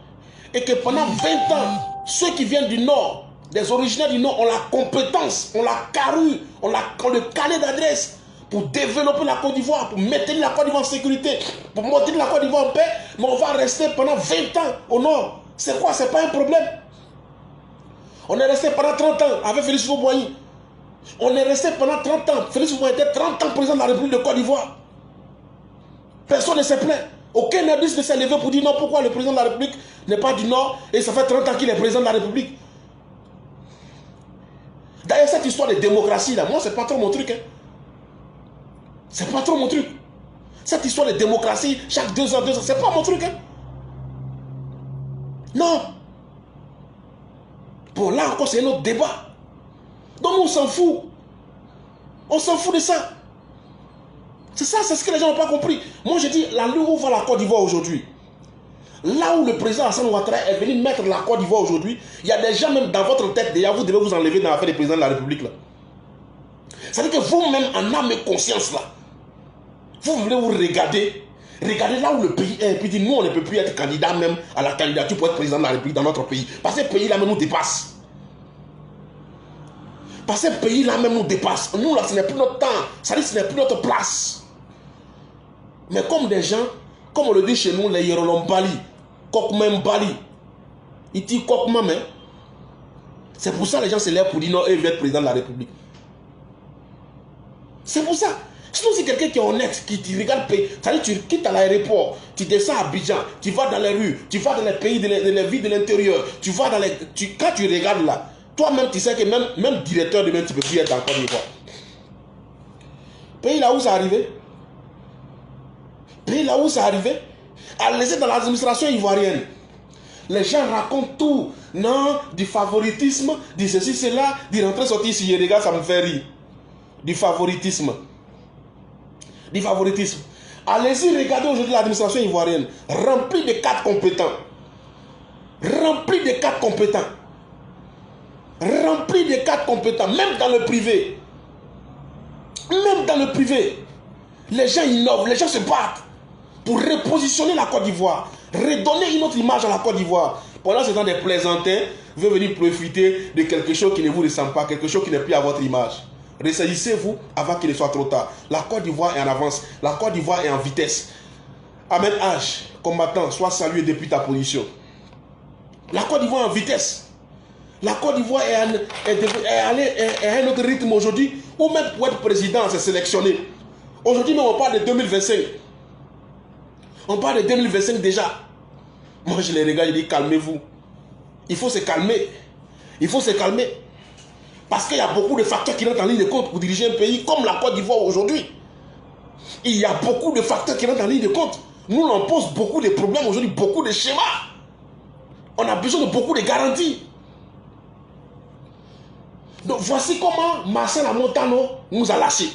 et que pendant 20 ans, ceux qui viennent du Nord, des originaires du Nord, ont la compétence, ont la carrure, ont le carnet d'adresse pour développer la Côte d'Ivoire, pour maintenir la Côte d'Ivoire en sécurité, pour maintenir la Côte d'Ivoire en paix, mais on va rester pendant 20 ans au Nord. C'est quoi? C'est pas un problème. On est resté pendant 30 ans avec Félix Houphouët-Boigny. On est resté pendant 30 ans. Félix Houphouët-Boigny était 30 ans président de la République de Côte d'Ivoire. Personne ne s'est plaint. Aucun indice ne s'est levé pour dire non, pourquoi le président de la République n'est pas du Nord et ça fait 30 ans qu'il est président de la République. D'ailleurs, cette histoire de démocratie là, moi c'est pas trop mon truc. Hein. C'est pas trop mon truc. Cette histoire de démocratie, chaque 2 ans, c'est pas mon truc. Hein. Non. Bon, là encore, c'est un autre débat. Donc, on s'en fout. On s'en fout de ça. C'est ça, c'est ce que les gens n'ont pas compris. Moi, je dis, là où va la Côte d'Ivoire aujourd'hui, là où le président Alassane Ouattara est venu mettre la Côte d'Ivoire aujourd'hui, il y a des gens même dans votre tête, déjà, vous devez vous enlever dans l'affaire des présidents de la République. C'est-à-dire que vous-même, en âme et conscience, là, vous voulez vous regarder. Regardez là où le pays est, et puis nous, on ne peut plus être candidat même à la candidature pour être président de la République dans notre pays. Parce que ce pays-là même nous dépasse. Parce que ce pays-là même nous dépasse. Nous, là, ce n'est plus notre temps. Ça dit, ce n'est plus notre place. Mais comme des gens, comme on le dit chez nous, les Yorolombali, Kokmem Bali, ils disent Kokmem, hein. C'est pour ça que les gens se lèvent pour dire non, eux veulent être président de la République. C'est pour ça. Sinon, c'est quelqu'un qui est honnête, qui te regarde, c'est-à-dire tu quittes à l'aéroport, tu descends à Abidjan, tu vas dans les rues, tu vas dans les pays, dans les villes de l'intérieur, tu vas dans les... quand tu regardes là, toi-même, tu sais que même directeur de même, tu peux plus être en Côte d'Ivoire. Pays là où ça arrivé? Pays là où ça arrivé? À laisser dans l'administration ivoirienne. Les gens racontent tout. Non, du favoritisme, du ceci, cela, du rentrer-sortir, si je regarde, ça me fait rire. Du favoritisme. Du favoritisme. Allez-y, regardez aujourd'hui l'administration ivoirienne, remplie de cadres compétents. Remplie de cadres compétents. Remplie de cadres compétents, même dans le privé. Même dans le privé. Les gens innovent, les gens se battent pour repositionner la Côte d'Ivoire, redonner une autre image à la Côte d'Ivoire. Pendant ce temps, des plaisantins veulent venir profiter de quelque chose qui ne vous ressemble pas, quelque chose qui n'est plus à votre image. Ressaisissez-vous avant qu'il ne soit trop tard. La Côte d'Ivoire est en avance. La Côte d'Ivoire est en vitesse. Ahmed H, combattant, sois salué depuis ta position. La Côte d'Ivoire est en vitesse. La Côte d'Ivoire est allée à un autre rythme aujourd'hui, ou même pour être président, c'est sélectionné. Aujourd'hui, même on parle de 2025. On parle de 2025 déjà. Moi, je les regarde, je dis calmez-vous. Il faut se calmer. Il faut se calmer. Parce qu'il y a beaucoup de facteurs qui rentrent en ligne de compte pour diriger un pays comme la Côte d'Ivoire aujourd'hui. Il y a beaucoup de facteurs qui rentrent en ligne de compte. Nous, on pose beaucoup de problèmes aujourd'hui, beaucoup de schémas. On a besoin de beaucoup de garanties. Donc, voici comment Marcel Montano nous a lâchés.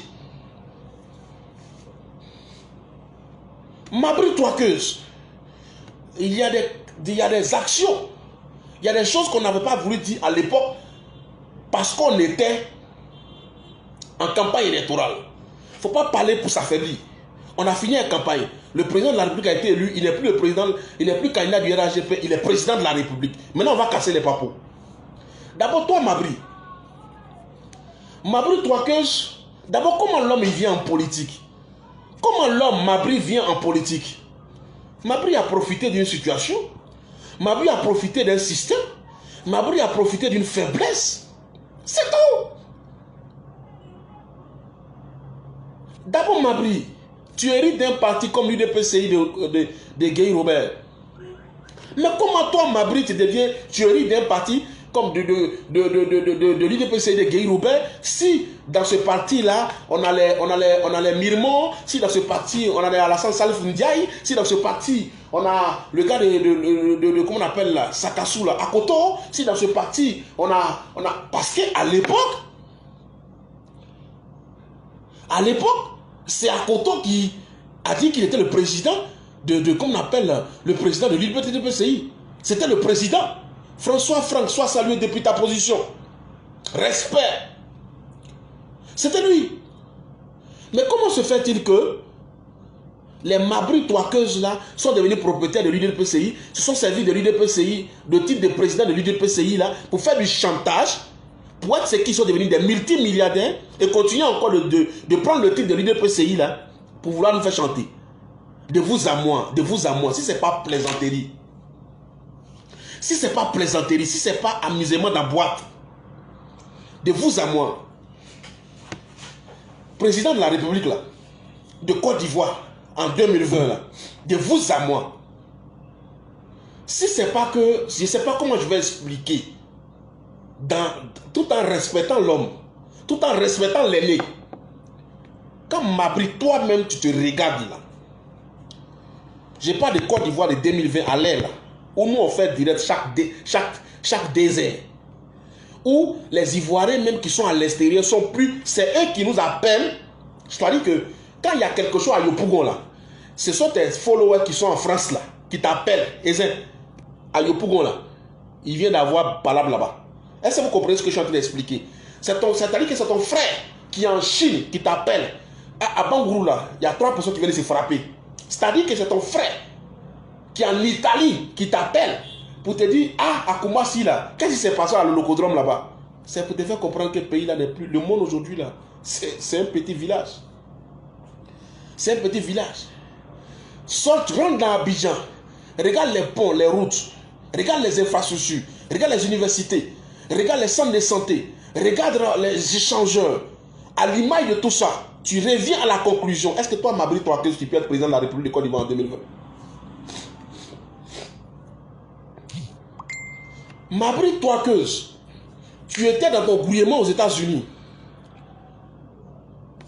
Mabri Touakeuse, il y a des actions, il y a des choses qu'on n'avait pas voulu dire à l'époque parce qu'on était en campagne électorale. Il ne faut pas parler pour s'affaiblir. On a fini en campagne. Le président de la République a été élu, il n'est plus le président, il n'est plus candidat du RHGP, il est président de la République. Maintenant, on va casser les papos. D'abord, toi, Mabri Touakeuse, d'abord, comment l'homme il vient en politique? Comment l'homme Mabri vient en politique? Mabri a profité d'une situation. Mabri a profité d'un système. Mabri a profité d'une faiblesse. C'est tout. D'abord, Mabri, tu hérites d'un parti comme l'UDPCI de Gueye Robert. Mais comment toi, Mabri, tu hérites d'un parti comme de l'UDPCI de Gueye Robert, si dans ce parti-là, on a les Mirmont, si dans ce parti, on a les Alassane Salif Ndiaye, si dans ce parti, on a le gars comment on appelle là, Sakassou là, Akoto, si dans ce parti, on a parce qu'à l'époque, c'est Akoto qui a dit qu'il était le président comment on appelle le président de l'UDPCI. C'était le président. François Franck, sois salué depuis ta position. Respect. C'était lui. Mais comment se fait-il que les Mabri Touakeuses là sont devenus propriétaires de l'UDPCI, se sont servis de l'UDPCI, de titre de président de l'UDPCI là, pour faire du chantage, pour être ceux qui sont devenus des multimilliardaires et continuer encore de prendre le titre de l'UDPCI là, pour vouloir nous faire chanter. De vous à moi, si ce n'est pas plaisanterie. Si ce n'est pas plaisanterie, si ce n'est pas amusement dans la boîte, de vous à moi, président de la République là, de Côte d'Ivoire, en 2020 là, de vous à moi, si c'est pas que, je ne sais pas comment je vais expliquer, tout en respectant l'homme, tout en respectant l'aîné, quand Mabri, toi-même tu te regardes là, j'ai pas de Côte d'Ivoire de 2020 à l'air là, où nous on fait direct chaque désert. Où les Ivoiriens même qui sont à l'extérieur sont plus... C'est eux qui nous appellent. C'est-à-dire que quand il y a quelque chose à Yopougon là, ce sont tes followers qui sont en France là, qui t'appellent. Et à Yopougon là, il vient d'avoir palabre là-bas. Est-ce que vous comprenez ce que je suis en train d'expliquer? C'est-à-dire que c'est ton frère qui est en Chine qui t'appelle. À Bangourou là, il y a 3 personnes qui viennent se frapper. C'est-à-dire que c'est ton frère qui est en Italie qui t'appelle pour te dire, à Koumassi là, qu'est-ce qui s'est passé à l'Holocodrome là-bas? C'est pour te faire comprendre que le pays là n'est plus... Le monde aujourd'hui là, c'est un petit village. C'est un petit village. Sort, rentre dans Abidjan, regarde les ponts, les routes, regarde les infrastructures, regarde les universités, regarde les centres de santé, regarde les échangeurs. À l'image de tout ça, tu reviens à la conclusion. Est-ce que toi, Mabri Touakeuses, tu peux être président de la République de Côte d'Ivoire en 2020? Mabri Touakeuses, tu étais dans ton gouvernement aux États-Unis.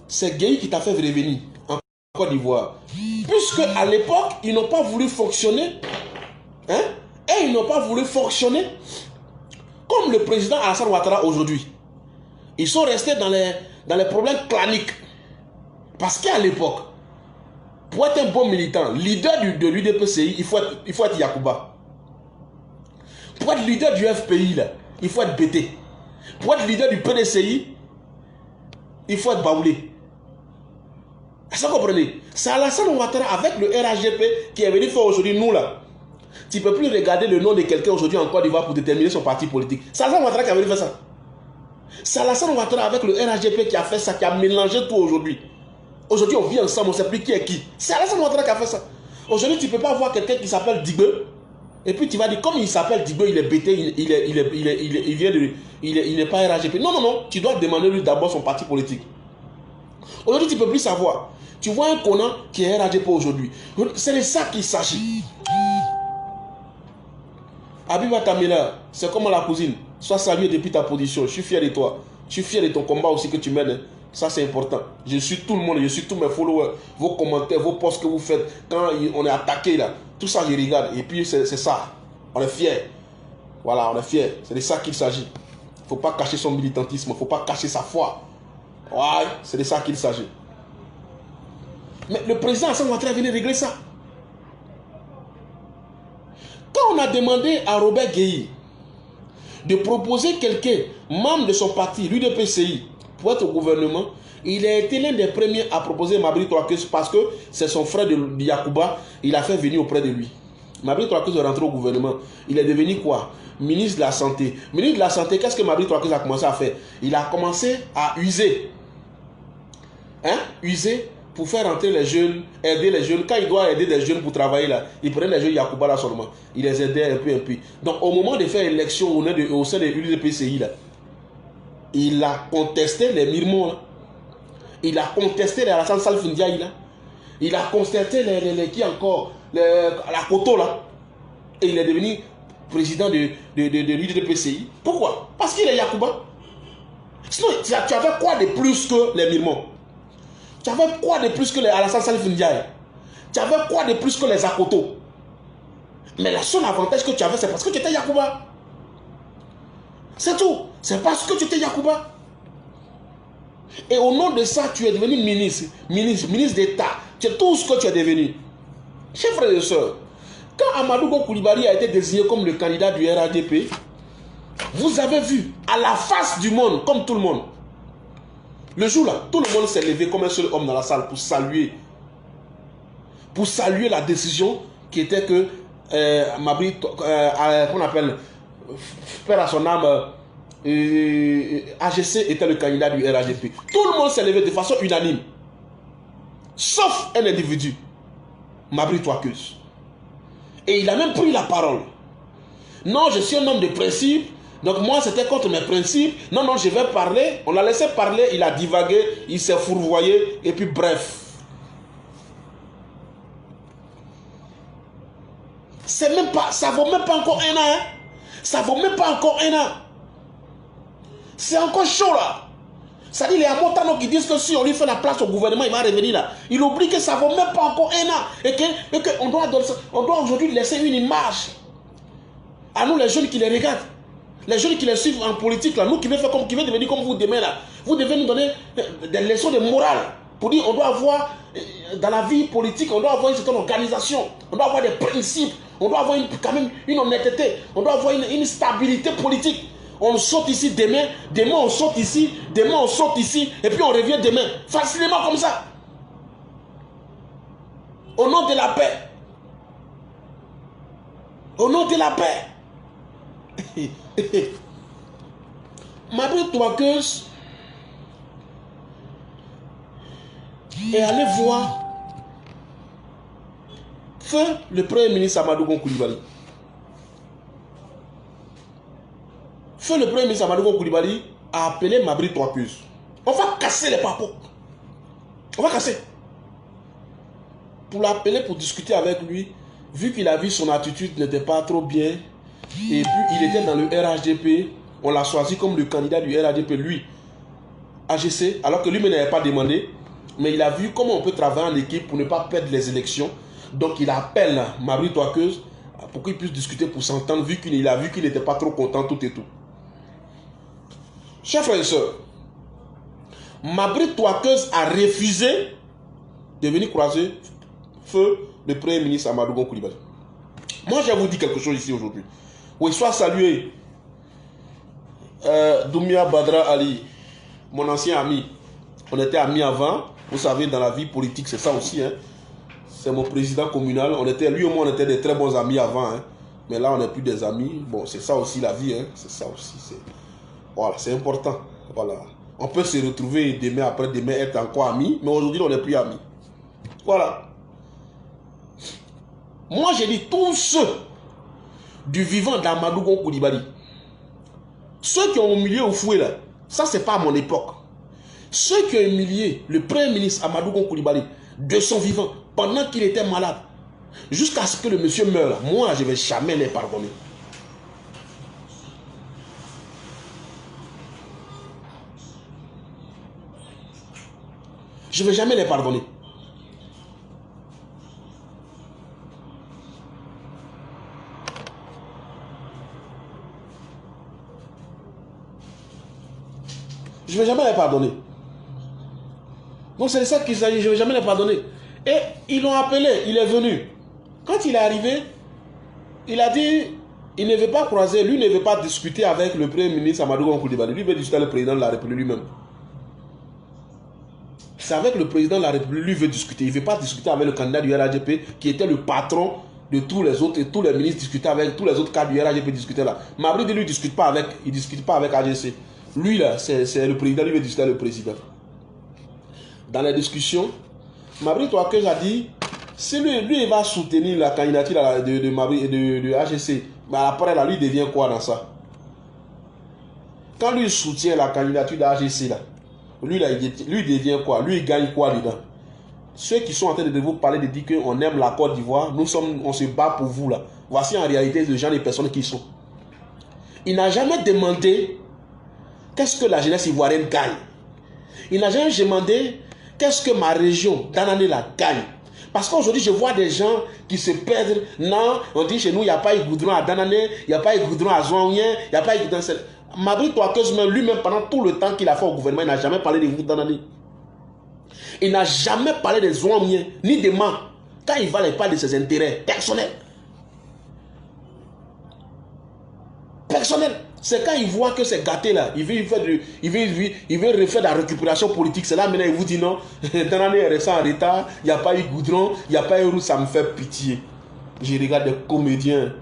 C'est Gueye qui t'a fait revenir en Côte d'Ivoire. Puisque à l'époque, ils n'ont pas voulu fonctionner. Hein? Et ils n'ont pas voulu fonctionner comme le président Alassane Ouattara aujourd'hui. Ils sont restés dans les problèmes claniques. Parce qu'à l'époque, pour être un bon militant, leader de l'UDPCI, il faut être Yacouba. Pour être leader du FPI, là, il faut être BT. Pour être leader du PDCI, il faut être Baoulé. Est-ce que vous comprenez? C'est Alassane Ouattara avec le RHGP qui est venu faire aujourd'hui nous là. Tu ne peux plus regarder le nom de quelqu'un aujourd'hui en Côte d'Ivoire pour déterminer son parti politique. C'est Alassane Ouattara qui est venu faire ça. C'est Alassane Ouattara avec le RHGP qui a fait ça, qui a mélangé tout aujourd'hui. Aujourd'hui, on vit ensemble, on ne sait plus qui est qui. C'est Alassane Ouattara qui a fait ça. Aujourd'hui, tu ne peux pas voir quelqu'un qui s'appelle Digbe. Et puis tu vas dire, comme il s'appelle Digbe, il est bêté, il n'est pas RHGP. Non, non, non. Tu dois demander lui d'abord son parti politique. Aujourd'hui, tu ne peux plus savoir. Tu vois un Conan qui est RHGP aujourd'hui. C'est de ça qu'il s'agit. Abiba Tamila, c'est comme la cousine. Sois salué depuis ta position. Je suis fier de toi. Je suis fier de ton combat aussi que tu mènes. Ça, c'est important. Je suis tout le monde, je suis tous mes followers, vos commentaires, vos posts que vous faites quand on est attaqué là. Tout ça, je regarde. Et puis, c'est ça. On est fiers. Voilà, on est fiers. C'est de ça qu'il s'agit. Il ne faut pas cacher son militantisme. Il ne faut pas cacher sa foi. Ouais, c'est de ça qu'il s'agit. Mais le président Alassane Ouattara venu régler ça. Quand on a demandé à Robert Gueye de proposer quelqu'un, membre de son parti, l'UDPCI, pour être au gouvernement, il a été l'un des premiers à proposer Mabri Touakeuses parce que c'est son frère de Yacouba, il a fait venir auprès de lui. Mabri Touakeuses est rentré au gouvernement. Il est devenu quoi? Ministre de la Santé. Ministre de la Santé, qu'est-ce que Mabri Touakeuses a commencé à faire? Il a commencé à user. Hein? User pour faire rentrer les jeunes, aider les jeunes. Quand il doit aider des jeunes pour travailler là, il prenait les jeunes Yacouba là seulement. Il les aidait un peu. Donc au moment de faire l'élection au sein de l'UDPCI là, il a contesté les Mirmont là. Il a contesté les Alassane Salif Ndiaye là. Il a contesté qui encore, la Koto là. Et il est devenu président de l'UDPCI. Pourquoi? Parce qu'il est Yacouba. Sinon, tu avais quoi de plus que les Mirmons? Tu avais quoi de plus que les Alassane Salif Ndiaye? Tu avais quoi de plus que les Akoto? Mais le seul avantage que tu avais, c'est parce que tu étais Yacouba. C'est tout. C'est parce que tu étais Yacouba. Et au nom de ça, tu es devenu ministre d'État. C'est tout ce que tu es devenu. Chers frères et sœurs, quand Amadou Koulibaly a été désigné comme le candidat du RHDP, vous avez vu, à la face du monde, comme tout le monde, le jour-là, tout le monde s'est levé comme un seul homme dans la salle pour saluer la décision qui était que Mabri, qu'on appelle, père à son âme, AGC était le candidat du RHDP. Tout le monde s'est levé de façon unanime, sauf un individu, Mabri Touakeuse. Et il a même pris la parole. Non, je suis un homme de principe, donc moi c'était contre mes principes. Non, non, je vais parler. On l'a laissé parler, il a divagué, il s'est fourvoyé, et puis bref. C'est même pas, ça vaut même pas encore un an. Hein? Ça vaut même pas encore un an. C'est encore chaud là. Ça dit les Amotano qui disent que si on lui fait la place au gouvernement, il va revenir là. Il oublie que ça vaut même pas encore un an. Et qu'on doit aujourd'hui laisser une image à nous les jeunes qui les regardent. Les jeunes qui les suivent en politique là, nous qui veulent faire comme qui veulent devenir comme vous demain là. Vous devez nous donner des leçons de morale. Pour dire on doit avoir dans la vie politique, on doit avoir une certaine organisation, on doit avoir des principes, on doit avoir quand même une honnêteté, on doit avoir une stabilité politique. On saute ici demain, demain on saute ici, demain on saute ici, et puis on revient demain. Facilement comme ça. Au nom de la paix. Au nom de la paix. Mabri Touakeuse est allé voir feu le premier ministre Amadou Koulibaly. Feu le premier ministre Amadou Koulibaly a appelé Mabri Touakeuse. On va casser les papos. On va casser. Pour l'appeler, pour discuter avec lui, vu qu'il a vu son attitude n'était pas trop bien, et puis il était dans le RHDP, on l'a choisi comme le candidat du RHDP, lui, AGC, alors que lui-même n'avait pas demandé, mais il a vu comment on peut travailler en équipe pour ne pas perdre les élections. Donc il appelle Mabri Touakeuse pour qu'il puisse discuter, pour s'entendre, vu qu'il a vu qu'il n'était pas trop content, tout et tout. Chers frères et sœurs, Mabri Touakeuse a refusé de venir croiser feu le premier ministre Amadou Koulibaly. Moi, je vais vous dire quelque chose ici aujourd'hui. Oui, soit salué Doumia Badra Ali, mon ancien ami. On était amis avant. Vous savez, dans la vie politique, c'est ça aussi. Hein. C'est mon président communal. On était, lui et moi, on était des très bons amis avant. Hein. Mais là, on n'est plus des amis. Bon, c'est ça aussi la vie. Hein. C'est ça aussi. Voilà, c'est important. Voilà. On peut se retrouver demain après demain être encore amis. Mais aujourd'hui, on n'est plus amis. Voilà. Moi, j'ai dit tous ceux du vivant d'Amadou Koulibaly, ceux qui ont humilié au fouet là, ça c'est pas à mon époque. Ceux qui ont humilié le premier ministre Amadou Koulibaly de son vivant pendant qu'il était malade, jusqu'à ce que le monsieur meure, moi je ne vais jamais les pardonner. Je ne vais jamais les pardonner. Je ne vais jamais les pardonner. Donc c'est ça qu'il s'agit, je ne vais jamais les pardonner. Et ils l'ont appelé, il est venu. Quand il est arrivé, il a dit, il ne veut pas croiser, lui ne veut pas discuter avec le premier ministre Amadou Koulibaly. Lui veut discuter avec le président de la République lui-même. C'est avec le président de la République, lui veut discuter. Il ne veut pas discuter avec le candidat du RHDP qui était le patron de tous les autres, et tous les ministres discutaient avec, tous les autres cadres du RHDP discutaient là. Mabri lui ne discute pas avec, il discute pas avec AGC. Lui là, c'est le président, lui veut discuter avec le président. Dans les discussions, Mabri Touakeuse a dit, si lui il va soutenir la candidature de Mabri et de AGC, mais après là, lui devient quoi dans ça? Quand lui soutient la candidature d'AGC là, Lui, là, lui devient quoi? Lui, il gagne quoi dedans? Ceux qui sont en train de vous parler de dire qu'on aime la Côte d'Ivoire, on se bat pour vous là. Voici en réalité le genre de personnes qui sont. Il n'a jamais demandé qu'est-ce que la jeunesse ivoirienne gagne. Il n'a jamais demandé qu'est-ce que ma région, Danané, la gagne. Parce qu'aujourd'hui, je vois des gens qui se perdent. Non, on dit chez nous, il n'y a pas eu goudron à Danané, il n'y a pas eu goudron à Zouanien, il n'y a pas eu goudron à Mabri Touakeuse, lui-même, pendant tout le temps qu'il a fait au gouvernement, il n'a jamais parlé de vous Danané. Il n'a jamais parlé des Zouanien, ni des Man. Quand il va, il parle de ses intérêts personnels. Personnel. C'est quand il voit que c'est gâté là, il veut refaire de la récupération politique. C'est là maintenant il vous dit non, dans l'année est resté en retard, il n'y a pas eu goudron, il n'y a pas eu route, ça me fait pitié. Je regarde des comédiens,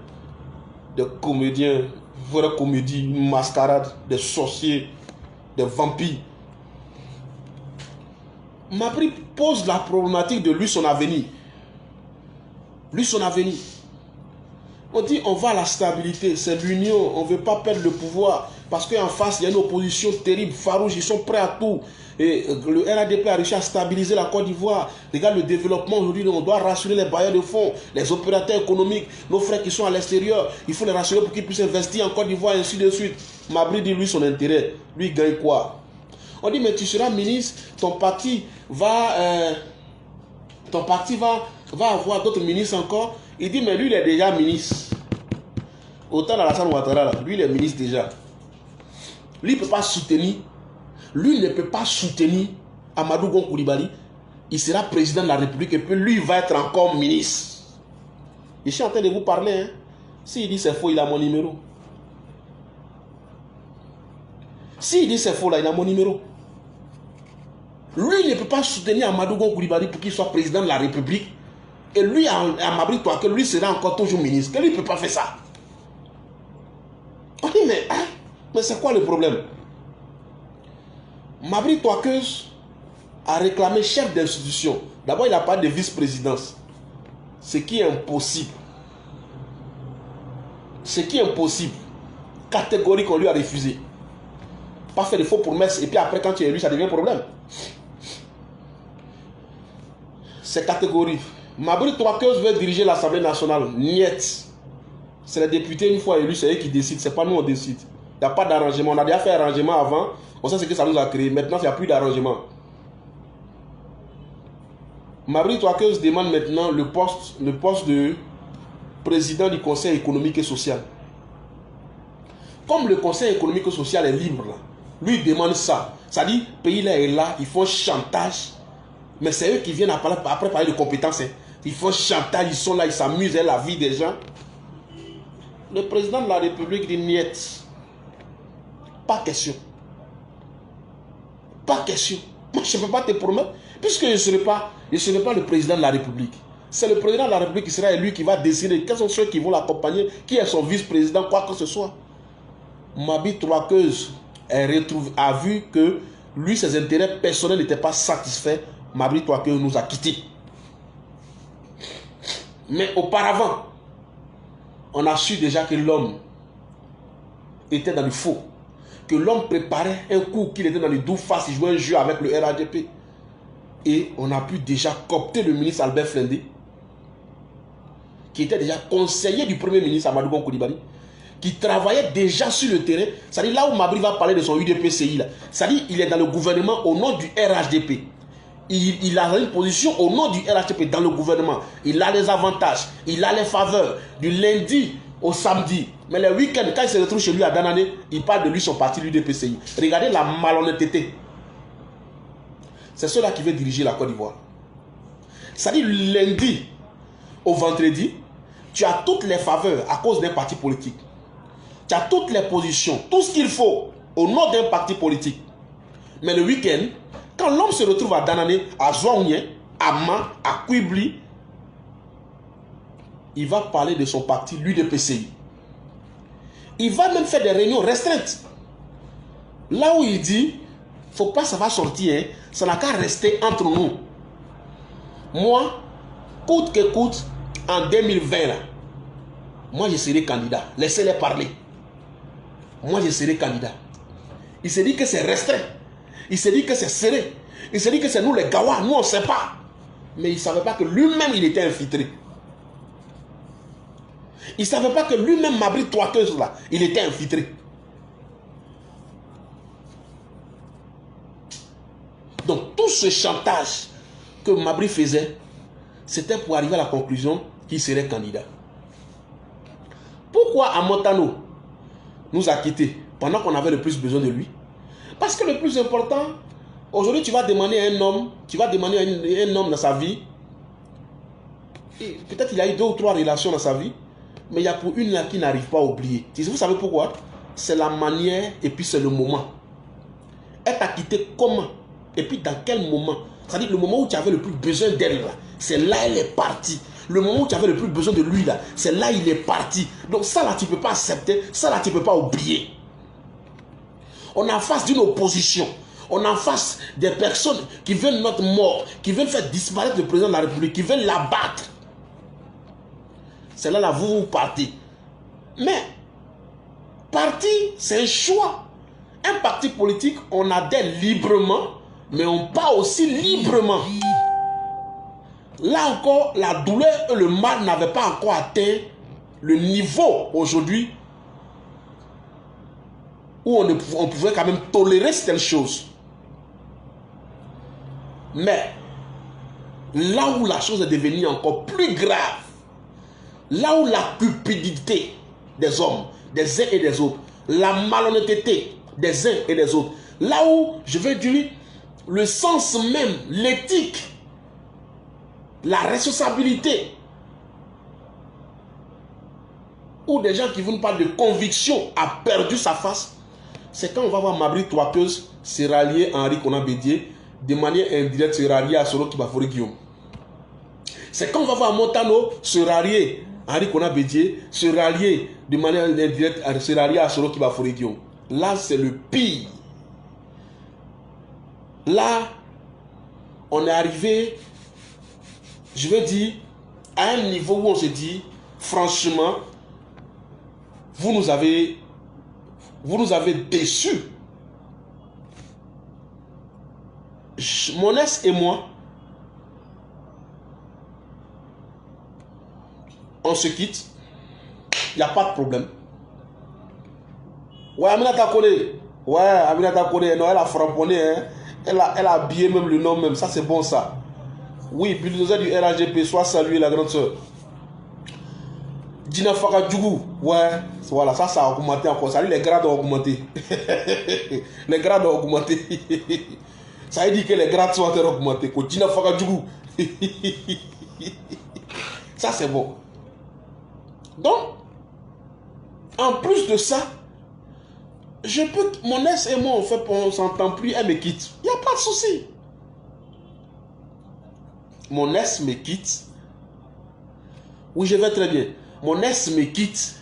vraies comédies, une mascarade, des sorciers, des vampires. Mabri pose la problématique de lui son avenir. Lui son avenir. On dit on va à la stabilité, c'est l'union, on ne veut pas perdre le pouvoir. Parce qu'en face, il y a une opposition terrible, farouche, ils sont prêts à tout. Et le RADP a réussi à stabiliser la Côte d'Ivoire. Regarde le développement aujourd'hui, on doit rassurer les bailleurs de fonds, les opérateurs économiques, nos frères qui sont à l'extérieur. Il faut les rassurer pour qu'ils puissent investir en Côte d'Ivoire et ainsi de suite. Mabri dit lui son intérêt. Lui il gagne quoi? On dit mais tu seras ministre, ton parti va avoir d'autres ministres encore. Il dit mais lui il est déjà ministre. Autant d'Alassane Ouattara là, lui il est ministre déjà. Lui il ne peut pas soutenir. Lui ne peut pas soutenir Amadou Gon Coulibaly. Il sera président de la République et puis lui il va être encore ministre. Je suis en train de vous parler. Hein. S'il dit c'est faux, il a mon numéro. S'il dit c'est faux là, il a mon numéro. Lui il ne peut pas soutenir Amadou Gon Coulibaly pour qu'il soit président de la République. Et lui, à Mabri Touakeuse, lui sera encore toujours ministre. Que lui ne peut pas faire ça. On dit, mais c'est quoi le problème? Mabri Touakeuse a réclamé chef d'institution. D'abord, il a parlé de vice-présidence. Ce qui est impossible. Ce qui est impossible. Catégorique, on lui a refusé. Pas faire de faux promesses. Et puis après, quand tu es élu, ça devient un problème. C'est catégorique. Mabri Touakeuse veut diriger l'Assemblée nationale. Niet. C'est les députés, une fois élus, c'est eux qui décident. C'est pas nous, on décide. Il n'y a pas d'arrangement. On a déjà fait un arrangement avant. On sait ce que ça nous a créé. Maintenant, il n'y a plus d'arrangement. Mabri Touakeuse demande maintenant le poste de président du Conseil économique et social. Comme le Conseil économique et social est libre, là, lui demande ça. Ça dit, le pays là est là, ils font chantage. Mais c'est eux qui viennent après parler de compétences. Hein. Ils font chantage, ils sont là, ils s'amusent à la vie des gens. Le président de la République dit niet. Pas question. Pas question. Moi, je ne peux pas te promettre. Puisque je ne serai pas le président de la République. C'est le président de la République qui sera élu qui va décider quels sont ceux qui vont l'accompagner, qui est son vice-président, quoi que ce soit. Mabri Touakeuse a vu que lui, ses intérêts personnels n'étaient pas satisfaits. Mabri Touakeuse nous a quittés. Mais auparavant, on a su déjà que l'homme était dans le faux. Que l'homme préparait un coup, qu'il était dans le doux face, il jouait un jeu avec le RADP. Et on a pu déjà coopter le ministre Albert Flendé, qui était déjà conseiller du premier ministre Amadou Gon Coulibaly, qui travaillait déjà sur le terrain. C'est-à-dire là où Mabri va parler de son UDPCI, c'est-à-dire il est dans le gouvernement au nom du RHDP. Il a une position au nom du RHDP dans le gouvernement. Il a les avantages, il a les faveurs du lundi au samedi. Mais le week-end, quand il se retrouve chez lui à Danané, il parle de lui, son parti, l'UDPCI. Regardez la malhonnêteté. C'est cela qui veut diriger la Côte d'Ivoire. C'est-à-dire lundi au vendredi, tu as toutes les faveurs à cause d'un parti politique. Tu as toutes les positions, tout ce qu'il faut au nom d'un parti politique. Mais le week-end, quand l'homme se retrouve à Danané, à Zouanien, à Man, à Kouibli, il va parler de son parti, l'UDPCI. Il va même faire des réunions restreintes. Là où il dit, faut pas ça va sortir, hein, ça n'a qu'à rester entre nous. Moi, coûte que coûte, en 2020, là, moi je serai candidat. Laissez-les parler. Moi je serai candidat. Il se dit que c'est restreint. Il s'est dit que c'est serré. Il s'est dit que c'est nous les Gawa. Nous, on ne sait pas. Mais il ne savait pas que lui-même, il était infiltré. Il ne savait pas que lui-même, Mabri Toakeuse, là, il était infiltré. Donc, tout ce chantage que Mabri faisait, c'était pour arriver à la conclusion qu'il serait candidat. Pourquoi Amotano nous a quittés pendant qu'on avait le plus besoin de lui? Parce que le plus important, aujourd'hui, tu vas demander à un homme, dans sa vie, peut-être il a eu 2 ou 3 relations dans sa vie, mais il y a pour une là qui n'arrive pas à oublier. Vous savez pourquoi? C'est la manière et puis c'est le moment. Elle t'a quitté comment? Et puis dans quel moment? C'est-à-dire le moment où tu avais le plus besoin d'elle, c'est là elle est partie. Le moment où tu avais le plus besoin de lui, là, c'est là il est parti. Donc ça là, tu ne peux pas accepter, ça là, tu ne peux pas oublier. On est en face d'une opposition. On est en face des personnes qui veulent notre mort, qui veulent faire disparaître le président de la République, qui veulent l'abattre. C'est là, vous partez. Mais, parti, c'est un choix. Un parti politique, on adhère librement, mais on part aussi librement. Là encore, la douleur et le mal n'avaient pas encore atteint le niveau aujourd'hui où on pouvait quand même tolérer certaines choses. Mais, là où la chose est devenue encore plus grave, là où la cupidité des hommes, des uns et des autres, la malhonnêteté des uns et des autres, là où, je veux dire, le sens même, l'éthique, la responsabilité, où des gens qui vous parlent de conviction a perdu sa face, c'est quand on va voir Mabri Toakeuse se rallier à Henri Konan Bédié, de manière indirecte se rallier à Soro Kibafori Guillaume. C'est quand on va voir Montano se rallier à Henri Konan Bédié, se rallier de manière indirecte à se rallier à Soro Kibafori Guillaume. Là, c'est le pire. Là, on est arrivé, je veux dire, à un niveau où on se dit, franchement, vous nous avez déçus. Monès et moi, on se quitte, il n'y a pas de problème. Ouais, Aminata Kone, non, elle a framponné, hein. Elle a habillé même le nom même, ça c'est bon ça. Oui, bulldozer du RAGP, soit salué la grande soeur. Dina Fakadjougou, ouais, voilà, ça a augmenté encore. Ça dit les grades ont augmenté. Les grades ont augmenté. Ça veut dire que les grades sont augmentés. Dina Fakadjougou. Ça c'est bon. Donc, en plus de ça, mon ex et moi, on s'entend plus, elle me quitte. Il n'y a pas de souci. Mon ex me quitte. Oui, je vais très bien. Mon ex me quitte.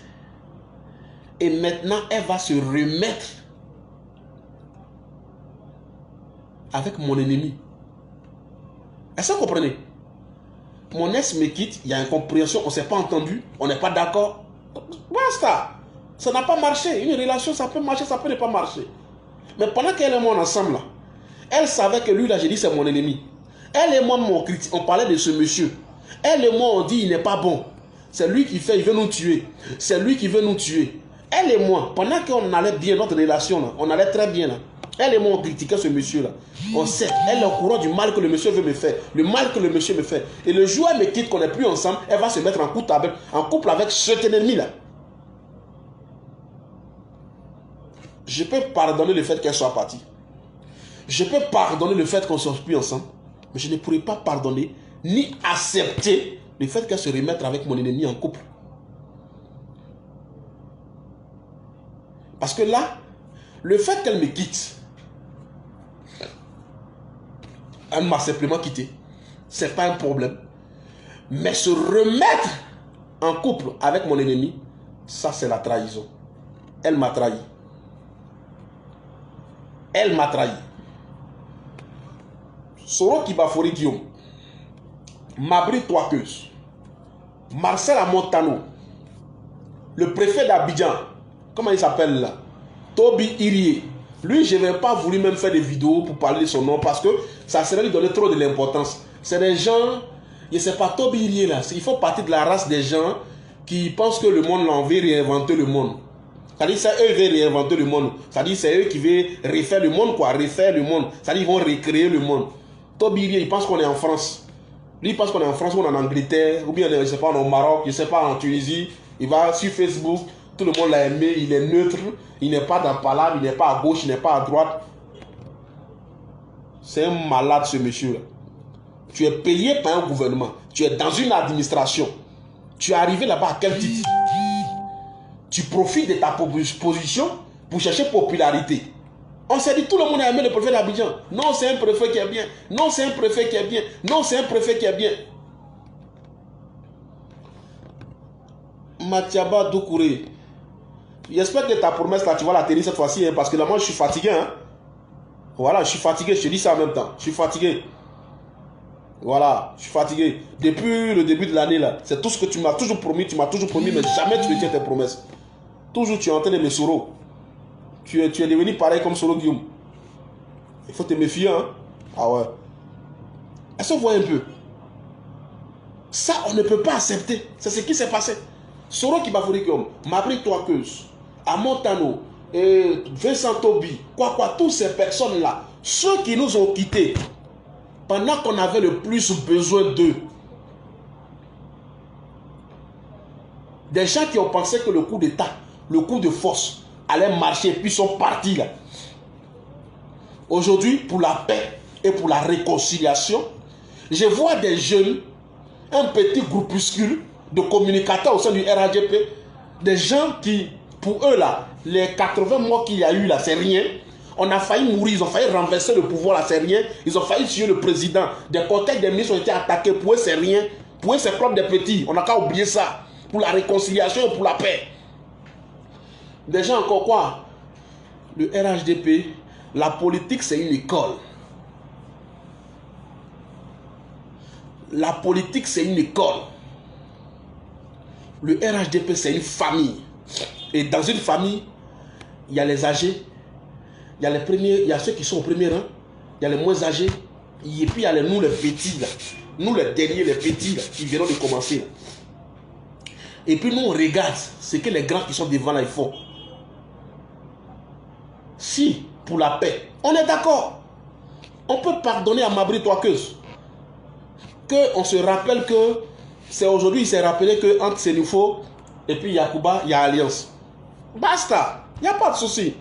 Et maintenant, elle va se remettre avec mon ennemi. Est-ce que vous comprenez? Mon ex me quitte, il y a une incompréhension, on ne s'est pas entendu, on n'est pas d'accord. Basta. Ça n'a pas marché. Une relation, ça peut marcher, ça peut ne pas marcher. Mais pendant qu'elle et moi ensemble, là, elle savait que lui, là, j'ai dit, c'est mon ennemi. Elle et moi, on parlait de ce monsieur. Elle et moi, on dit, il n'est pas bon. C'est lui qui fait, il veut nous tuer. C'est lui qui veut nous tuer. Elle et moi, pendant qu'on allait bien, notre relation, là, on allait très bien. Là. Elle et moi, on critiquait ce monsieur-là. On sait, elle est au courant du mal que le monsieur veut me faire. Le mal que le monsieur me fait. Et le jour où elle me quitte, qu'on n'est plus ensemble, elle va se mettre en couple avec cet ennemi-là. Je peux pardonner le fait qu'elle soit partie. Je peux pardonner le fait qu'on ne soit plus ensemble. Mais je ne pourrais pas pardonner ni accepter le fait qu'elle se remette avec mon ennemi en couple. Parce que là, le fait qu'elle me quitte, elle m'a simplement quitté. Ce n'est pas un problème. Mais se remettre en couple avec mon ennemi, ça c'est la trahison. Elle m'a trahi. Elle m'a trahi. Soro Kibafori Guillaume, Mabri Toakeuse, Marcel Amontano, le préfet d'Abidjan, comment il s'appelle là? Toby Irie, Lui, je n'avais pas voulu même faire des vidéos pour parler de son nom parce que ça serait lui donner trop de l'importance. C'est des gens, je ne sais pas, Tobirier là, il faut partir de la race des gens qui pensent que le monde là, on veut réinventer le monde. C'est-à-dire, c'est eux qui veulent réinventer le monde. C'est-à-dire, c'est eux qui veulent refaire le monde, quoi, refaire le monde. C'est-à-dire, ils vont recréer le monde. Tobirier, il pense qu'on est en France. Lui, il pense qu'on est en France ou en Angleterre, ou bien, je ne sais pas, au Maroc, je ne sais pas, en Tunisie. Il va sur Facebook, tout le monde l'a aimé, il est neutre, il n'est pas dans le palabre, il n'est pas à gauche, il n'est pas à droite. C'est un malade, ce monsieur-là. Tu es payé par un gouvernement, tu es dans une administration. Tu es arrivé là-bas à quel titre? Tu profites de ta position pour chercher popularité. On s'est dit, tout le monde a aimé le préfet d'Abidjan. Non, c'est un préfet qui est bien. Non, c'est un préfet qui est bien. Non, c'est un préfet qui est bien. Matiaba Doukouré. J'espère que ta promesse là, tu vas la tenir cette fois-ci. Hein, parce que là, moi, je suis fatigué. Hein. Voilà, je suis fatigué. Je te dis ça en même temps. Je suis fatigué. Voilà, je suis fatigué. Depuis le début de l'année là, c'est tout ce que tu m'as toujours promis. Tu m'as toujours promis, mais jamais tu ne tiens tes promesses. Toujours tu es en train de me Soro. Tu es devenu pareil comme Soro Guillaume. Il faut te méfier, hein. Ah ouais. Est-ce qu'on voit un peu? Ça, on ne peut pas accepter. C'est ce qui s'est passé. Soro Kibafori Guillaume, Mabri Toakeuse, Amontano, Vincent Tobi, quoi, toutes ces personnes-là, ceux qui nous ont quittés, pendant qu'on avait le plus besoin d'eux. Des gens qui ont pensé que le coup d'État, le coup de force allait marcher, puis sont partis là. Aujourd'hui, pour la paix et pour la réconciliation, je vois des jeunes, un petit groupuscule de communicateurs au sein du RADP, des gens qui, pour eux là, les 80 mois qu'il y a eu là, c'est rien. On a failli mourir, ils ont failli renverser le pouvoir là, c'est rien. Ils ont failli tuer le président. Des cortèges des ministres ont été attaqués, pour eux c'est rien. Pour eux c'est comme des petits, on n'a qu'à oublier ça. Pour la réconciliation et pour la paix. Des gens encore quoi? Le RHDP, la politique c'est une école. La politique c'est une école. Le RHDP c'est une famille. Et dans une famille, il y a les âgés, il y a les premiers, il y a ceux qui sont au premier rang, il y a les moins âgés, et puis il y a nous les petits là. Nous les derniers, les petits là, qui viennent de commencer là. Et puis nous on regarde ce que les grands qui sont devant là ils font. Si, pour la paix, on est d'accord. On peut pardonner à Mabri Toakeuse. On se rappelle que c'est aujourd'hui, il s'est rappelé que entre Sénifo et puis Yacouba, il y a alliance. Basta, il n'y a pas de souci.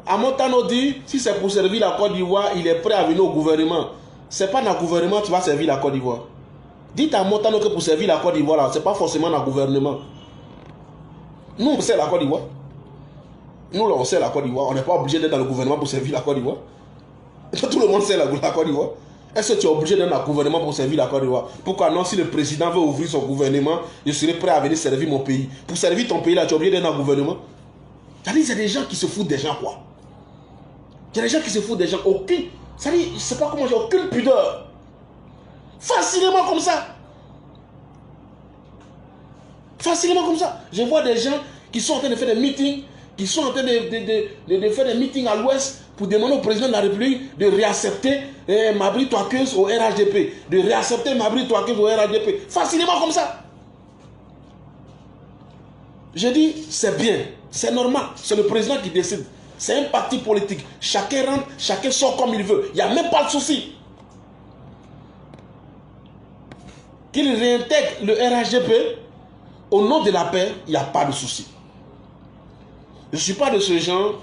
Amontano dit, si c'est pour servir la Côte d'Ivoire, il est prêt à venir au gouvernement. Ce n'est pas dans le gouvernement que tu vas servir la Côte d'Ivoire. Dites à Amontano que pour servir la Côte d'Ivoire, ce n'est pas forcément dans le gouvernement. Nous, on sait la Côte d'Ivoire. Nous, on sait la Côte d'Ivoire. On n'est pas obligé d'être dans le gouvernement pour servir la Côte d'Ivoire. Tout le monde sait la Côte d'Ivoire. Est-ce que tu es obligé d'être dans le gouvernement pour servir la Côte d'Ivoire? Pourquoi non? Si le président veut ouvrir son gouvernement, je serai prêt à venir servir mon pays. Pour servir ton pays, là, tu es obligé d'être dans le gouvernement. C'est-à-dire, il y a des gens qui se foutent des gens, quoi. Il y a des gens qui se foutent des gens. Aucune. C'est-à-dire, je ne sais pas comment j'ai aucune pudeur. Facilement comme ça. Facilement comme ça. Je vois des gens qui sont en train de faire des meetings, qui sont en train de faire des meetings à l'ouest pour demander au président de la République de réaccepter Mabri Toakeuse au RHDP. De réaccepter Mabri Toakeuse au RHDP. Facilement comme ça. Je dis, c'est bien, c'est normal, c'est le président qui décide. C'est un parti politique. Chacun rentre, chacun sort comme il veut. Il n'y a même pas de souci. Qu'il réintègre le RHDP au nom de la paix, il n'y a pas de souci. Je ne suis pas de ce genre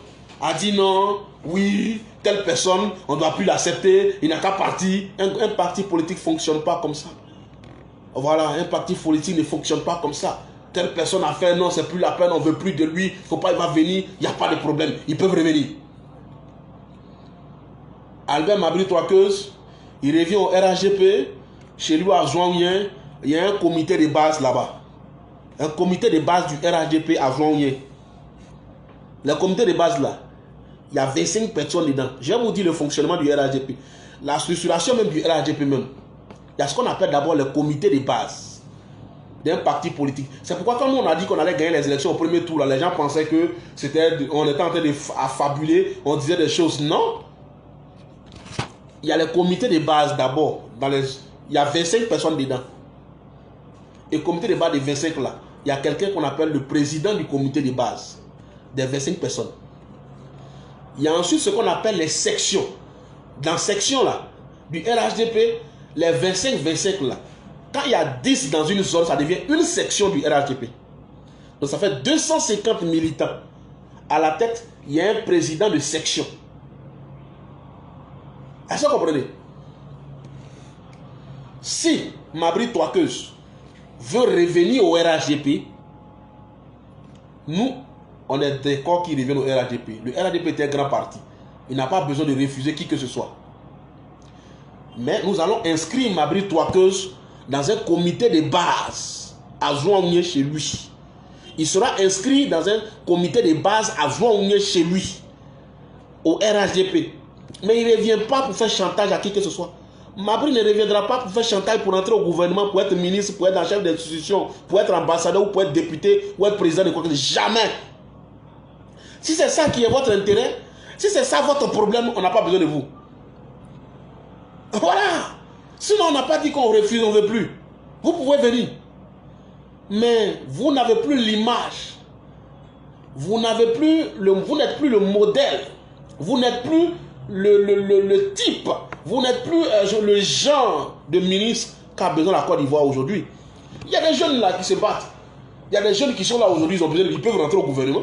à dire non, oui, telle personne, on ne doit plus l'accepter, il n'a qu'à partir. Un parti politique ne fonctionne pas comme ça. Voilà, un parti politique ne fonctionne pas comme ça. Telle personne a fait non, c'est plus la peine, on ne veut plus de lui, il ne faut pas, il va venir, il n'y a pas de problème, ils peuvent revenir. Albert Mabri Toakeuse, il revient au RHGP, chez lui à Zouanien, il y a un comité de base là-bas. Un comité de base du RHGP à Zouanien. Le comité de base là, il y a 25 personnes dedans. Je vais vous dire le fonctionnement du RHGP. La structuration même du RHGP même. Il y a ce qu'on appelle d'abord le comité de base. d'un parti politique. C'est pourquoi quand on a dit qu'on allait gagner les élections au premier tour, là, les gens pensaient que on était en train de affabuler, on disait des choses. Non. Il y a les comités de base d'abord. Il y a 25 personnes dedans. Et le comité de base des 25 là, il y a quelqu'un qu'on appelle le président du comité de base des 25 personnes. Il y a ensuite ce qu'on appelle les sections. Dans section là, du RHDP, les 25 là, quand il y a 10 dans une zone, ça devient une section du RHDP. Donc ça fait 250 militants. À la tête, il y a un président de section. Est-ce que vous comprenez? Si Mabry Twakeuze veut revenir au RHDP, nous, on est d'accord qu'il revienne au RHDP. Le RHDP est un grand parti. Il n'a pas besoin de refuser qui que ce soit. Mais nous allons inscrire Mabry Twakeuze dans un comité de base à Zouangé chez lui. Il sera inscrit dans un comité de base à Zouangé chez lui, au RHDP. Mais il ne revient pas pour faire chantage à qui que ce soit. Mabry ne reviendra pas pour faire chantage pour entrer au gouvernement, pour être ministre, pour être un chef d'institution, pour être ambassadeur, ou pour être député, ou être président de quoi que ce soit. Jamais. Si c'est ça qui est votre intérêt, si c'est ça votre problème, on n'a pas besoin de vous. Voilà. Sinon, on n'a pas dit qu'on refuse, on ne veut plus. Vous pouvez venir. Mais vous n'avez plus l'image. Vous n'avez plus vous n'êtes plus le modèle. Vous n'êtes plus le type. Vous n'êtes plus le genre de ministre qu'a besoin la Côte d'Ivoire aujourd'hui. Il y a des jeunes là qui se battent. Il y a des jeunes qui sont là aujourd'hui, ils peuvent rentrer au gouvernement.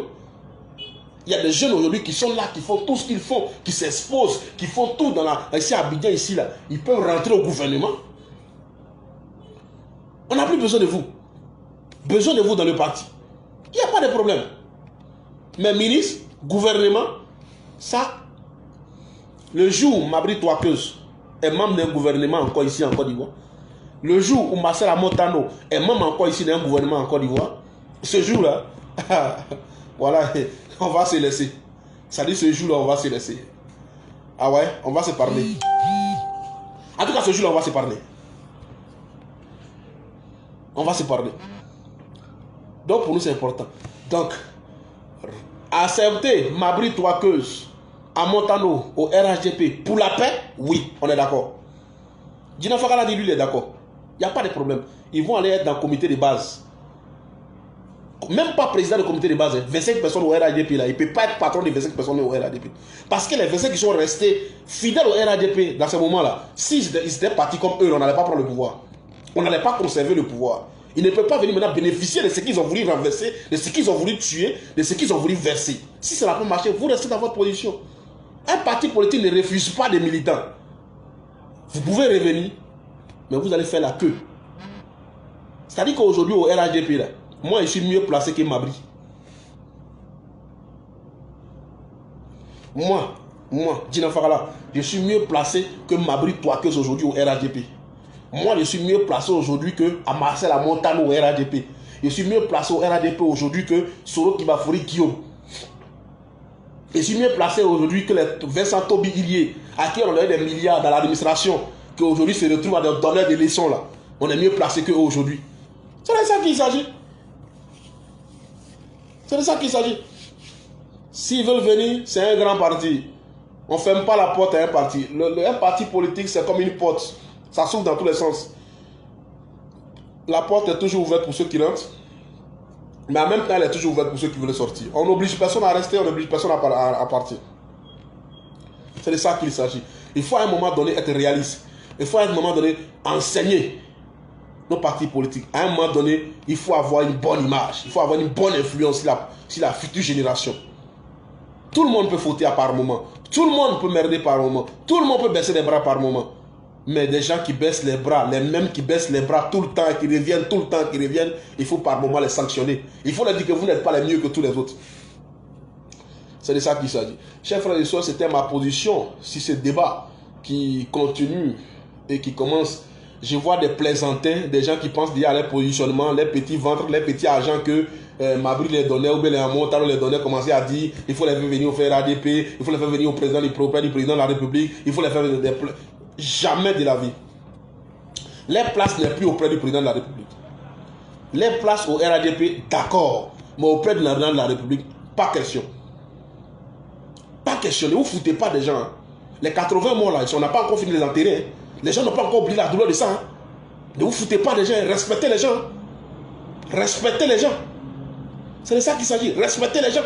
Il y a des jeunes aujourd'hui qui sont là, qui font tout ce qu'ils font, qui s'exposent, qui font tout dans ici à Abidjan, ici là. Ils peuvent rentrer au gouvernement. On n'a plus besoin de vous. Besoin de vous dans le parti. Il n'y a pas de problème. Mais ministre, gouvernement, ça, le jour où Mabry Twakeuze est membre d'un gouvernement encore ici en Côte d'Ivoire, le jour où Marcel Amontano est membre encore ici d'un gouvernement en Côte d'Ivoire, ce jour-là, voilà, on va se laisser. Ça dit ce jour-là, on va se laisser. Ah ouais, on va se parler. En tout cas, ce jour-là, on va se parler. On va se parler. Donc, pour nous, c'est important. Donc, accepter Mabry Twakeuze à Montano, au RHDP, pour la paix, oui, on est d'accord. Dina Fakala dit, lui, il est d'accord. Il n'y a pas de problème. Ils vont aller être dans le comité de base. Même pas président du comité de base, 25 personnes au RHDP, là, il ne peut pas être patron des 25 personnes au RHDP. Parce que les 25 qui sont restés fidèles au RHDP dans ce moment-là, s'ils étaient partis comme eux, on n'allait pas prendre le pouvoir. On n'allait pas conserver le pouvoir. Ils ne peuvent pas venir maintenant bénéficier de ce qu'ils ont voulu renverser, de ce qu'ils ont voulu tuer, de ce qu'ils ont voulu verser. Si ça n'a pas marché, vous restez dans votre position. Un parti politique ne refuse pas des militants. Vous pouvez revenir, mais vous allez faire la queue. C'est-à-dire qu'aujourd'hui, au RHDP, là, moi, je suis mieux placé que Mabry. Moi, Dina Fakala, je suis mieux placé que Mabry Twakeuze aujourd'hui au RHDP. Moi, je suis mieux placé aujourd'hui que à Marcel Amontano au RHDP. Je suis mieux placé au RHDP aujourd'hui que Soro Kibafori Guillaume. Je suis mieux placé aujourd'hui que les Vincent Tobi Ilié, à qui on a donné des milliards dans l'administration, qui aujourd'hui se retrouvent à donner des leçons là. On est mieux placé qu'eux aujourd'hui. C'est de ça qu'il s'agit. C'est de ça qu'il s'agit. S'ils veulent venir, c'est un grand parti. On ne ferme pas la porte à un parti. Un parti politique, c'est comme une porte. Ça s'ouvre dans tous les sens. La porte est toujours ouverte pour ceux qui rentrent. Mais en même temps, elle est toujours ouverte pour ceux qui veulent sortir. On n'oblige personne à rester, on n'oblige personne à partir. C'est de ça qu'il s'agit. Il faut à un moment donné être réaliste. Il faut à un moment donné enseigner nos partis politiques. À un moment donné, il faut avoir une bonne image. Il faut avoir une bonne influence sur la future génération. Tout le monde peut fauter à par moment. Tout le monde peut merder par moment. Tout le monde peut baisser les bras par moment. Mais des gens qui baissent les bras, les mêmes qui baissent les bras tout le temps, qui reviennent tout le temps, qui reviennent, il faut par moment les sanctionner. Il faut leur dire que vous n'êtes pas les mieux que tous les autres. C'est de ça qu'il s'agit. Chers frères et sœurs, c'était ma position sur ce débat qui continue et qui commence. Je vois des plaisantins, des gens qui pensent déjà à leur positionnement, les petits ventres, les petits argents que Mabry les donnait, ou bien les Amontano les donnait, commencer à dire il faut les faire venir au FRADP, il faut les faire venir au président du président de la République, il faut les faire venir des... Jamais de la vie. Les places n'est plus auprès du président de la République. Les places au RADP, d'accord. Mais auprès de l'argent de la République, pas question. Pas question. Ne vous foutez pas des gens. Hein. Les 80 morts là, on n'a pas encore fini de les enterrer. Hein. Les gens n'ont pas encore oublié la douleur de ça. Hein. Ne vous foutez pas des gens. Respectez les gens. Respectez les gens. C'est de ça qu'il s'agit. Respectez les gens.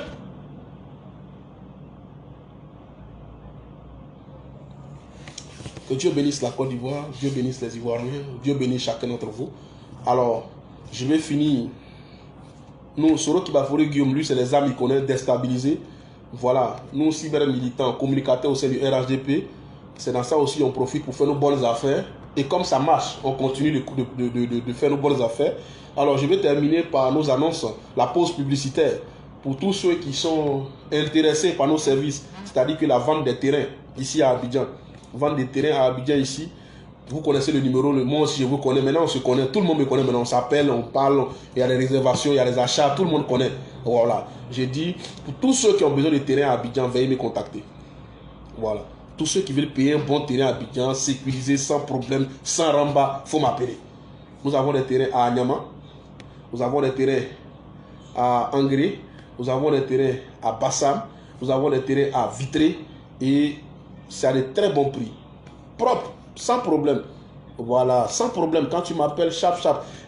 Que Dieu bénisse la Côte d'Ivoire. Dieu bénisse les Ivoiriens. Dieu bénisse chacun d'entre vous. Alors, je vais finir. Nous, Soro Kibafori Guillaume, lui, c'est les âmes qu'il connaît déstabilisées. Voilà. Nous, cyber-militants, communicateurs au sein du RHDP, c'est dans ça aussi on profite pour faire nos bonnes affaires. Et comme ça marche, on continue de faire nos bonnes affaires. Alors, je vais terminer par nos annonces, la pause publicitaire. Pour tous ceux qui sont intéressés par nos services, c'est-à-dire que la vente des terrains ici à Abidjan, vente des terrains à Abidjan ici, vous connaissez le numéro, moi aussi je vous connais, maintenant on se connaît, tout le monde me connaît maintenant, on s'appelle, on parle, il y a les réservations, il y a les achats, tout le monde connaît. Voilà, j'ai dit, pour tous ceux qui ont besoin de terrain à Abidjan, veuillez me contacter. Voilà, tous ceux qui veulent payer un bon terrain à Abidjan, sécurisé, sans problème, sans ramba, il faut m'appeler. Nous avons des terrains à Anyama, nous avons des terrains à Angré, nous avons des terrains à Bassam, nous avons des terrains à Vitré, et c'est à de très bons prix, propres. Sans problème. Voilà, sans problème. Quand tu m'appelles, chap.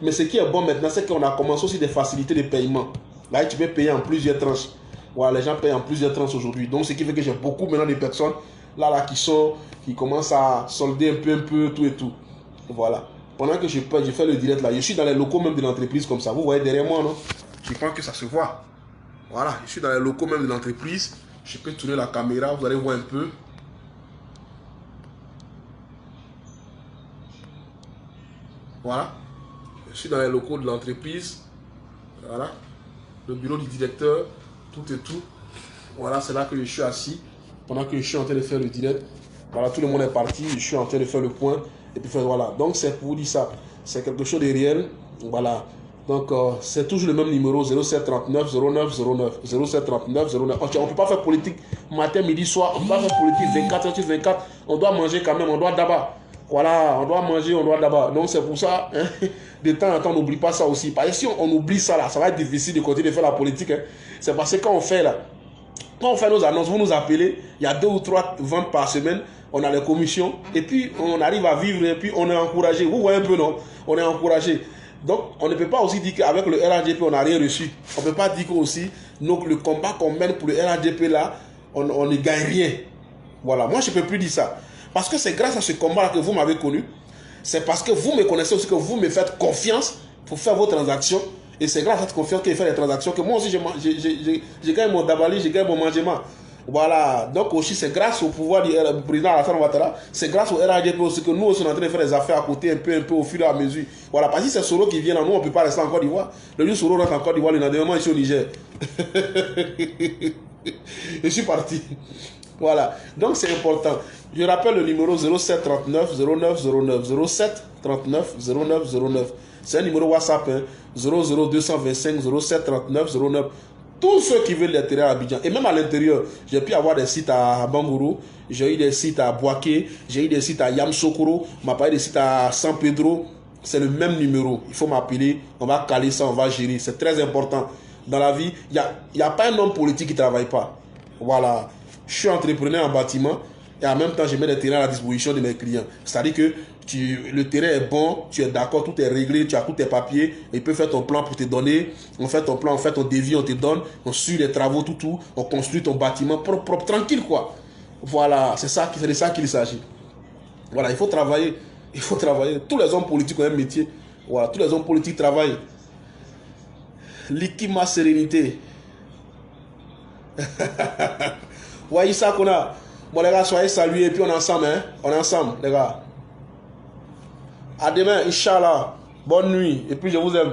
Mais ce qui est bon maintenant, c'est qu'on a commencé aussi des facilités de paiement. Là, tu peux payer en plusieurs tranches. Voilà, les gens payent en plusieurs tranches aujourd'hui. Donc, ce qui fait que j'ai beaucoup maintenant de personnes là qui commencent à solder un peu, tout et tout. Voilà. Pendant que je fais le direct là, je suis dans les locaux même de l'entreprise comme ça. Vous voyez derrière moi, non? Je pense que ça se voit. Voilà, je suis dans les locaux même de l'entreprise. Je peux tourner la caméra, vous allez voir un peu. Voilà, je suis dans les locaux de l'entreprise. Voilà, le bureau du directeur, tout et tout. Voilà, c'est là que je suis assis pendant que je suis en train de faire le direct. Voilà, tout le monde est parti, je suis en train de faire le point. Et puis voilà, donc c'est pour vous dire ça. C'est quelque chose de réel. Voilà, donc c'est toujours le même numéro 0739 09 09 0739 09. On ne peut pas faire politique matin, midi, soir. On ne peut pas faire politique 24 On doit manger quand même, on doit d'abord. Voilà, on doit manger, on doit d'abord. Donc c'est pour ça, hein, de temps en temps, on n'oublie pas ça aussi. Parce que si on oublie ça là, ça va être difficile de continuer de faire la politique. Hein. C'est parce que quand on fait là, quand on fait nos annonces, vous nous appelez, il y a 2 ou 3 ventes par semaine, on a les commissions, et puis on arrive à vivre, et puis on est encouragé. Vous voyez un peu, non? On est encouragé. Donc on ne peut pas aussi dire qu'avec le RHDP, on n'a rien reçu. On ne peut pas dire que aussi, donc, le combat qu'on mène pour le RHDP là, on ne gagne rien. Voilà, moi je ne peux plus dire ça. Parce que c'est grâce à ce combat-là que vous m'avez connu. C'est parce que vous me connaissez aussi, que vous me faites confiance pour faire vos transactions. Et c'est grâce à cette confiance que je fais les transactions que moi aussi, je gagne mon dabali, je gagne mon mangement. Voilà. Donc aussi, c'est grâce au pouvoir du président Alassane Ouattara, c'est grâce au RHDP aussi que nous aussi, on est en train de faire des affaires à côté, un peu au fur et à mesure. Voilà. Parce que c'est Soro qui vient là, nous, on ne peut pas rester en Côte d'Ivoire. Le jour Soro rentre en Côte d'Ivoire, le lendemain, ici au Niger. Je suis parti. Voilà, donc c'est important. Je rappelle le numéro 07 39 09 09 07 39 09 09. C'est un numéro WhatsApp, hein, 00 225 07 39 09. Tous ceux qui veulent les terrains à Abidjan, et même à l'intérieur, j'ai pu avoir des sites à Bangourou, j'ai eu des sites à Boaké, j'ai eu des sites à Yamsoukro, on m'a parlé des sites à San Pedro. C'est le même numéro. Il faut m'appeler, on va caler ça, on va gérer. C'est très important. Dans la vie, il n'y a pas un homme politique qui ne travaille pas. Voilà. Je suis entrepreneur en bâtiment et en même temps, je mets des terrains à la disposition de mes clients. C'est-à-dire que le terrain est bon, tu es d'accord, tout est réglé, tu as tous tes papiers, et il peut faire ton plan pour te donner. On fait ton plan, on fait ton devis, on te donne, on suit les travaux, tout, on construit ton bâtiment propre, tranquille quoi. Voilà, c'est de ça qu'il s'agit. Voilà, il faut travailler. Il faut travailler. Tous les hommes politiques ont un métier. Voilà, tous les hommes politiques travaillent. Likima sérénité. Voyez ça qu'on a. Bon les gars, soyez salués et puis on est ensemble, hein. On est ensemble, les gars. À demain, Inch'Allah. Bonne nuit et puis je vous aime.